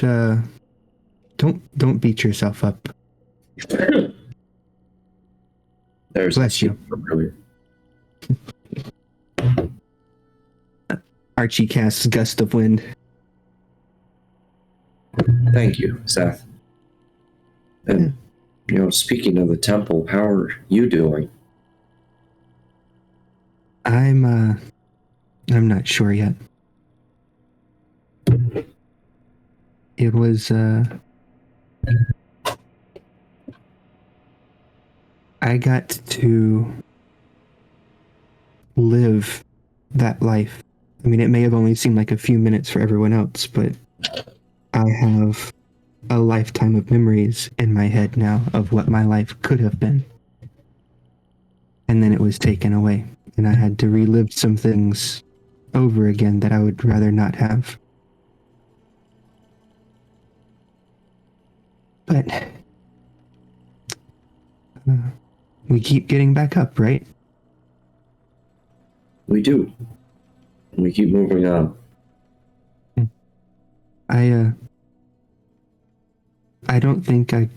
beat yourself up. There's Bless you. Earlier. Archie casts Gust of Wind. Thank you, Seth. And Speaking of the temple, how are you doing? I'm not sure yet. It was I got to live that life. I mean, it may have only seemed like a few minutes for everyone else, but I have a lifetime of memories in my head now of what my life could have been. And then it was taken away, and I had to relive some things over again that I would rather not have. But we keep getting back up, right? We do. We keep moving on. I don't think I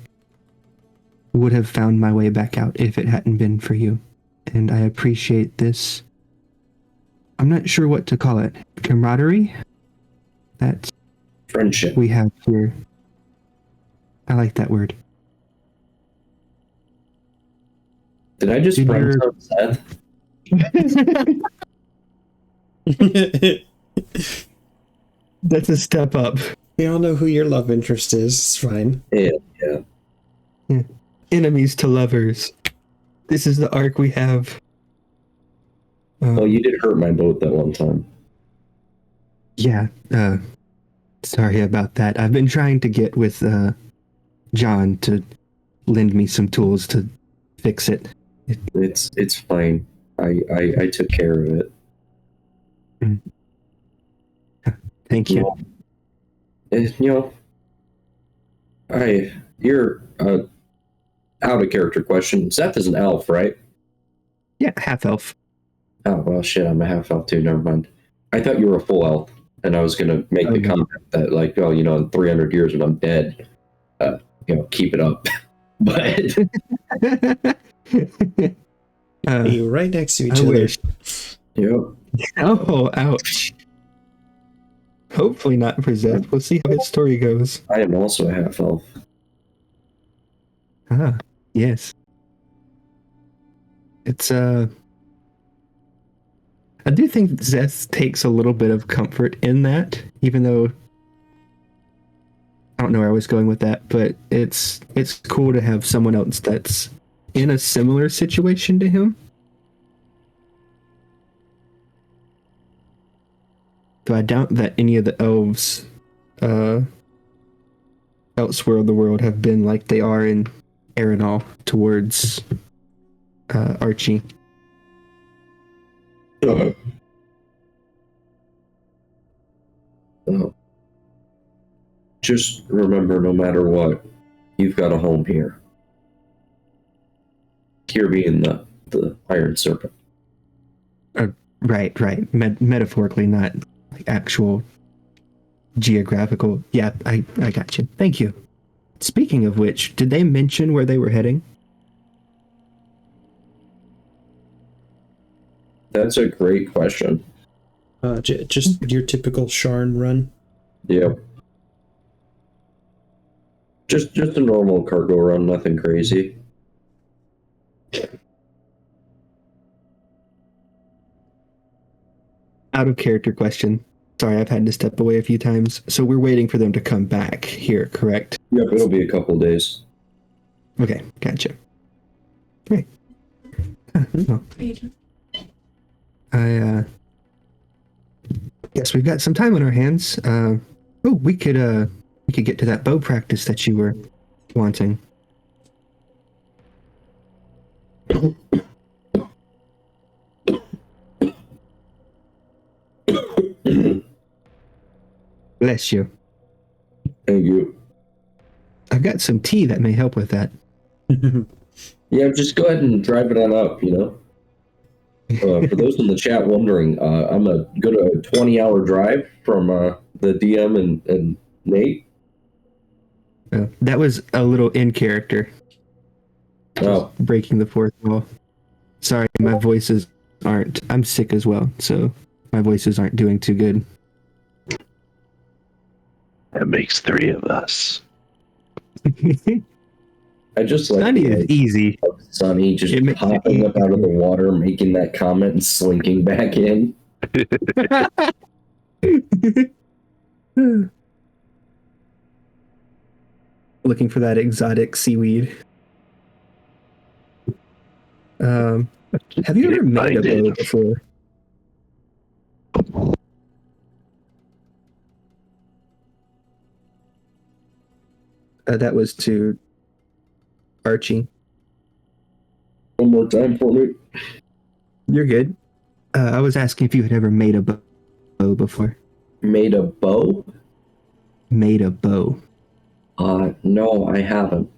would have found my way back out if it hadn't been for you. And I appreciate this. I'm not sure what to call it. Camaraderie? That Friendship. we have here. I like that word. Did I just Did friend your- zone Seth? That's a step up. We all know who your love interest is. It's fine. Yeah. Enemies to lovers. This is the arc we have. Well, you did hurt my boat that one time. Yeah, sorry about that. I've been trying to get with John to lend me some tools to fix it. It's fine. I took care of it. Thank you. You're out of character question. Seth is an elf, right? Yeah, half elf. Oh well, shit. I'm a half elf too. Never mind. I thought you were a full elf, and I was gonna make the comment that, like, oh, in 300 years when I'm dead, keep it up. But Be right next to each I other. wish. yeah, Oh, ouch. Hopefully not for Zeth. We'll see how his story goes. I am also a half elf. Ah, yes. It's I do think Zeth takes a little bit of comfort in that, even though I don't know where I was going with that, but it's cool to have someone else that's in a similar situation to him. Though I doubt that any of the elves elsewhere in the world have been like they are in Eberron towards Archie. Just remember, no matter what, you've got a home here. Here being the Iron Serpent. Right. Metaphorically, not like actual geographical. Yeah, I got you. Thank you. Speaking of which, did they mention where they were heading? That's a great question. Just your typical Sharn run. Yeah. Just a normal cargo run, nothing crazy. Out of character question. Sorry, I've had to step away a few times. So we're waiting for them to come back here, correct? Yep, it'll be a couple days. Okay, gotcha. Great. Well, I guess we've got some time on our hands. We could get to that bow practice that you were wanting. Bless you. Thank you. I've got some tea that may help with that. Yeah, just go ahead and drive it on up, For those in the chat wondering, I'm a 20-hour drive from the DM and Nate. That was a little in character. Oh, Breaking the fourth wall. Sorry, my voices aren't. I'm sick as well, so my voices aren't doing too good. That makes 3 of us. I just like Sunny the is idea easy. of Sunny just It makes it popping up out of the easy. water, making that comment, and slinking back in. Looking for that exotic seaweed. Have you ever made a bow before? That was to Archie. One more time for me. You're good. I was asking if you had ever made a bow before. Made a bow? Made a bow. No, I haven't.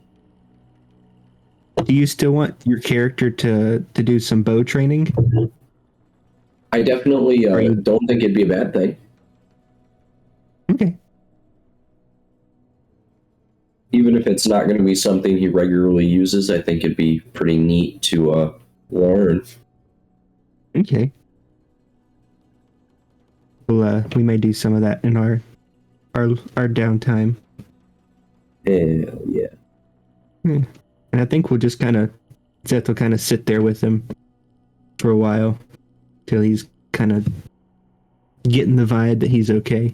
Do you still want your character to do some bow training? I definitely don't think it'd be a bad thing. Okay. Even if it's not going to be something he regularly uses, I think it'd be pretty neat to learn. Okay. Well, we may do some of that in our downtime. Hell yeah. And I think we'll just Zeth will kind of sit there with him for a while till he's kind of getting the vibe that he's okay.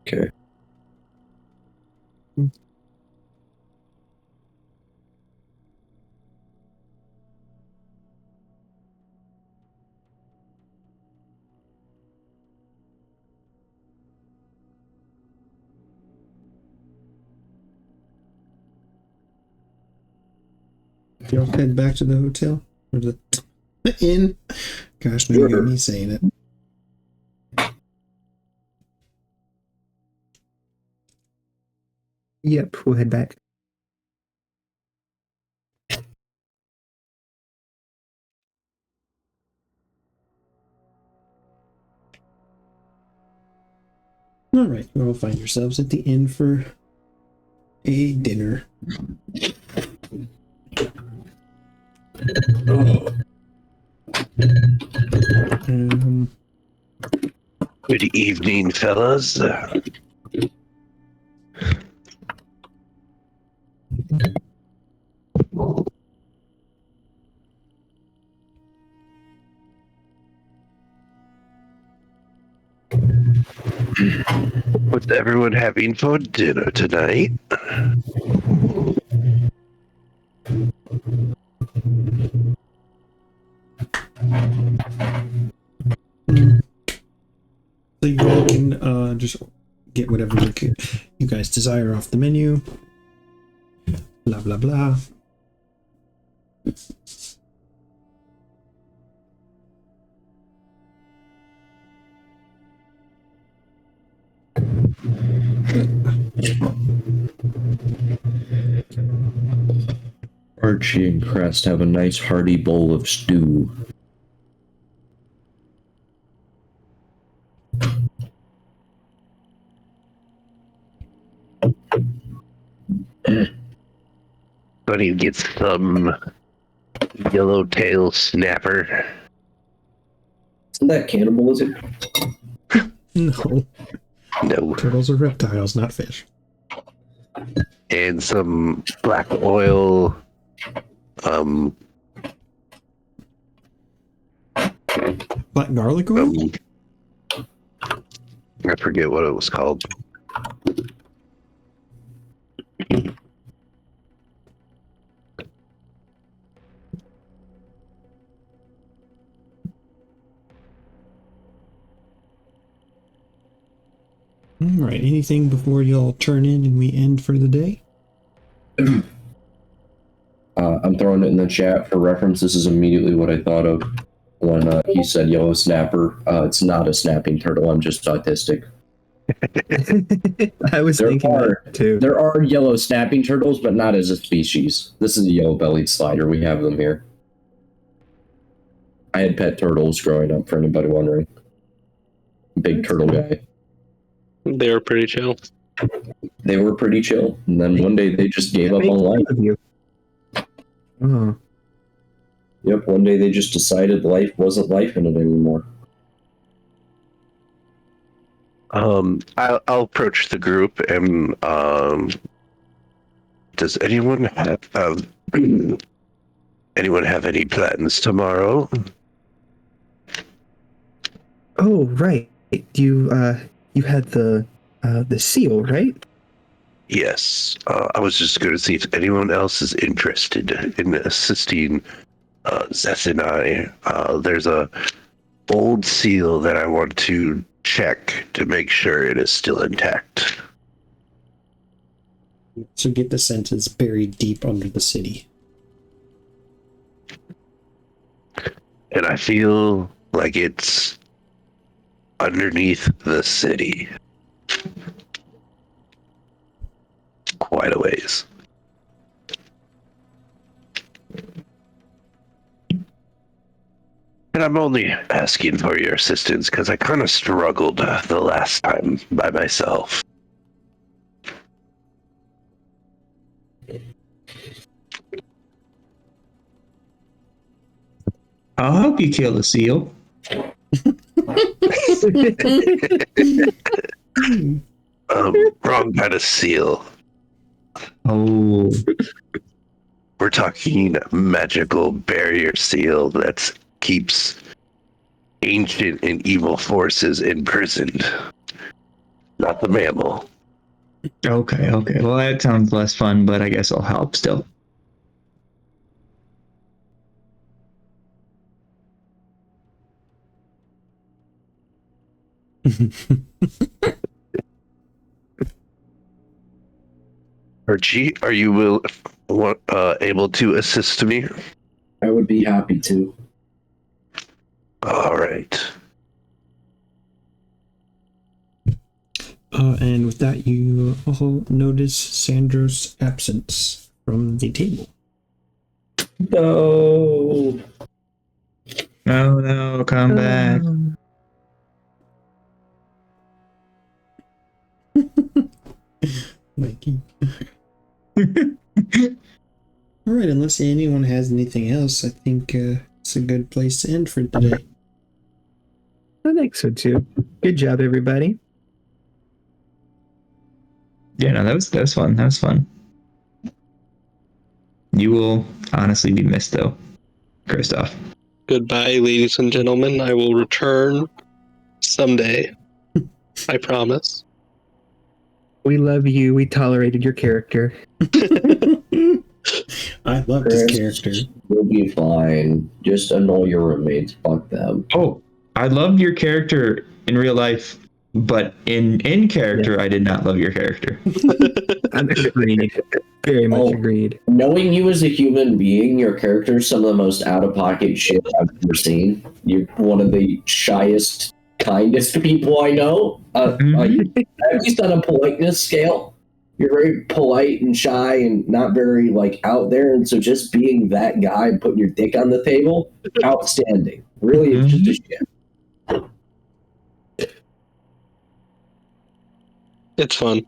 Okay. Y'all head back to the hotel or the inn. Gosh, no, you got me saying it. Yep, we'll head back. All right, you all find yourselves at the inn for a dinner. Good evening, fellas. What's everyone having for dinner tonight? So you all can just get whatever you guys desire off the menu. Blah blah blah. Archie and Crest have a nice hearty bowl of stew. Gonna get some yellowtail snapper. Isn't that cannibalism? No, No. turtles are reptiles, not fish. And some black oil. Black garlic oil. I forget what it was called. All right. Anything before y'all turn in and we end for the day? I'm throwing it in the chat for reference. This is immediately what I thought of when he said yellow snapper. It's not a snapping turtle. I'm just autistic. I was thinking that too. There are yellow snapping turtles, but not as a species. This is a yellow-bellied slider. We have them here. I had pet turtles growing up, for anybody wondering. Big turtle guy. They were pretty chill. They were pretty chill. And then one day they just gave up on life. Oh. Yep, one day they just decided life wasn't life in it anymore. I'll approach the group and does anyone have anyone have any plans tomorrow? Oh, right. You had the seal, right? Yes. I was just going to see if anyone else is interested in assisting Zeth and I. There's a old seal that I want to check to make sure it is still intact. So get the sentence buried deep under the city. And I feel like it's underneath the city. Quite a ways. And I'm only asking for your assistance because I kind of struggled the last time by myself. I'll help you kill the seal. Wrong kind of seal. Oh, We're talking magical barrier seal that keeps ancient and evil forces imprisoned. Not the mammal. okay. Well, that sounds less fun, but I guess I'll help still. Archie, are you able to assist me? I would be happy to. All right. And with that, you all notice Sandro's absence from the table. No. No, come back. Mikey. All right, unless anyone has anything else, I think it's a good place to end for today. I think so too. Good job, everybody. Yeah, no, that was fun. That was fun. You will honestly be missed, though, Kristoff. Goodbye, ladies and gentlemen. I will return someday. I promise. We love you. We tolerated your character. I love this character. You'll be fine. Just annoy your roommates. Fuck them. Oh, I loved your character in real life, but in character, yeah. I did not love your character. Agreed. Very much agreed. Knowing you as a human being, your character is some of the most out-of-pocket shit I've ever seen. You're one of the shyest, kindest people I know. At least on a politeness scale. You're very polite and shy and not very out there. And so just being that guy and putting your dick on the table, outstanding. Really, it's just a shit. It's fun.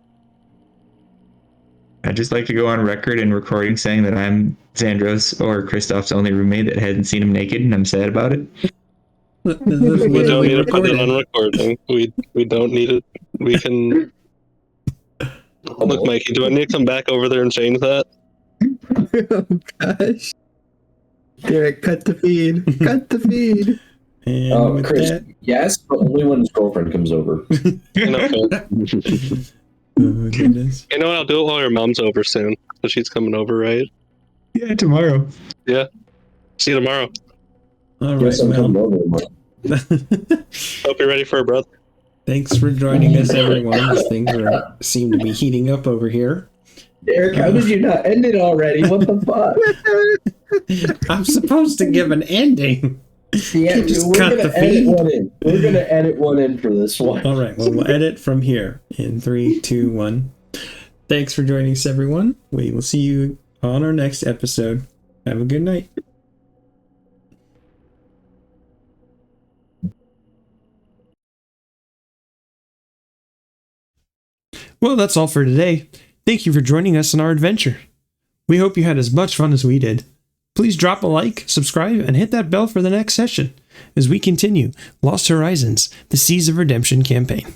I'd just like to go on record and recording saying that I'm Xandros or Kristoff's only roommate that hadn't seen him naked, and I'm sad about it. We don't need to put it on recording. We don't need it. We can... Look, Mikey, do I need to come back over there and change that? Oh, gosh. Derek, cut the feed. Cut the feed. And Chris, that... yes, but only when his girlfriend comes over. Oh, goodness. You know what? I'll do it while your mom's over soon. So she's coming over, right? Yeah, tomorrow. Yeah. See you tomorrow. All right, Hope you're ready for a brother. Thanks for joining us, everyone. Things seem to be heating up over here. Derek, how did you not end it already? What the fuck? I'm supposed to give an ending. Yeah, we're gonna edit one in. We're gonna edit one in for this one. All right, well, we'll edit from here in 3, 2, 1. Thanks for joining us, everyone. We will see you on our next episode. Have a good night. Well, that's all for today. Thank you for joining us on our adventure. We hope you had as much fun as we did. Please drop a like, subscribe, and hit that bell for the next session as we continue Lost Horizons, the Seas of Redemption campaign.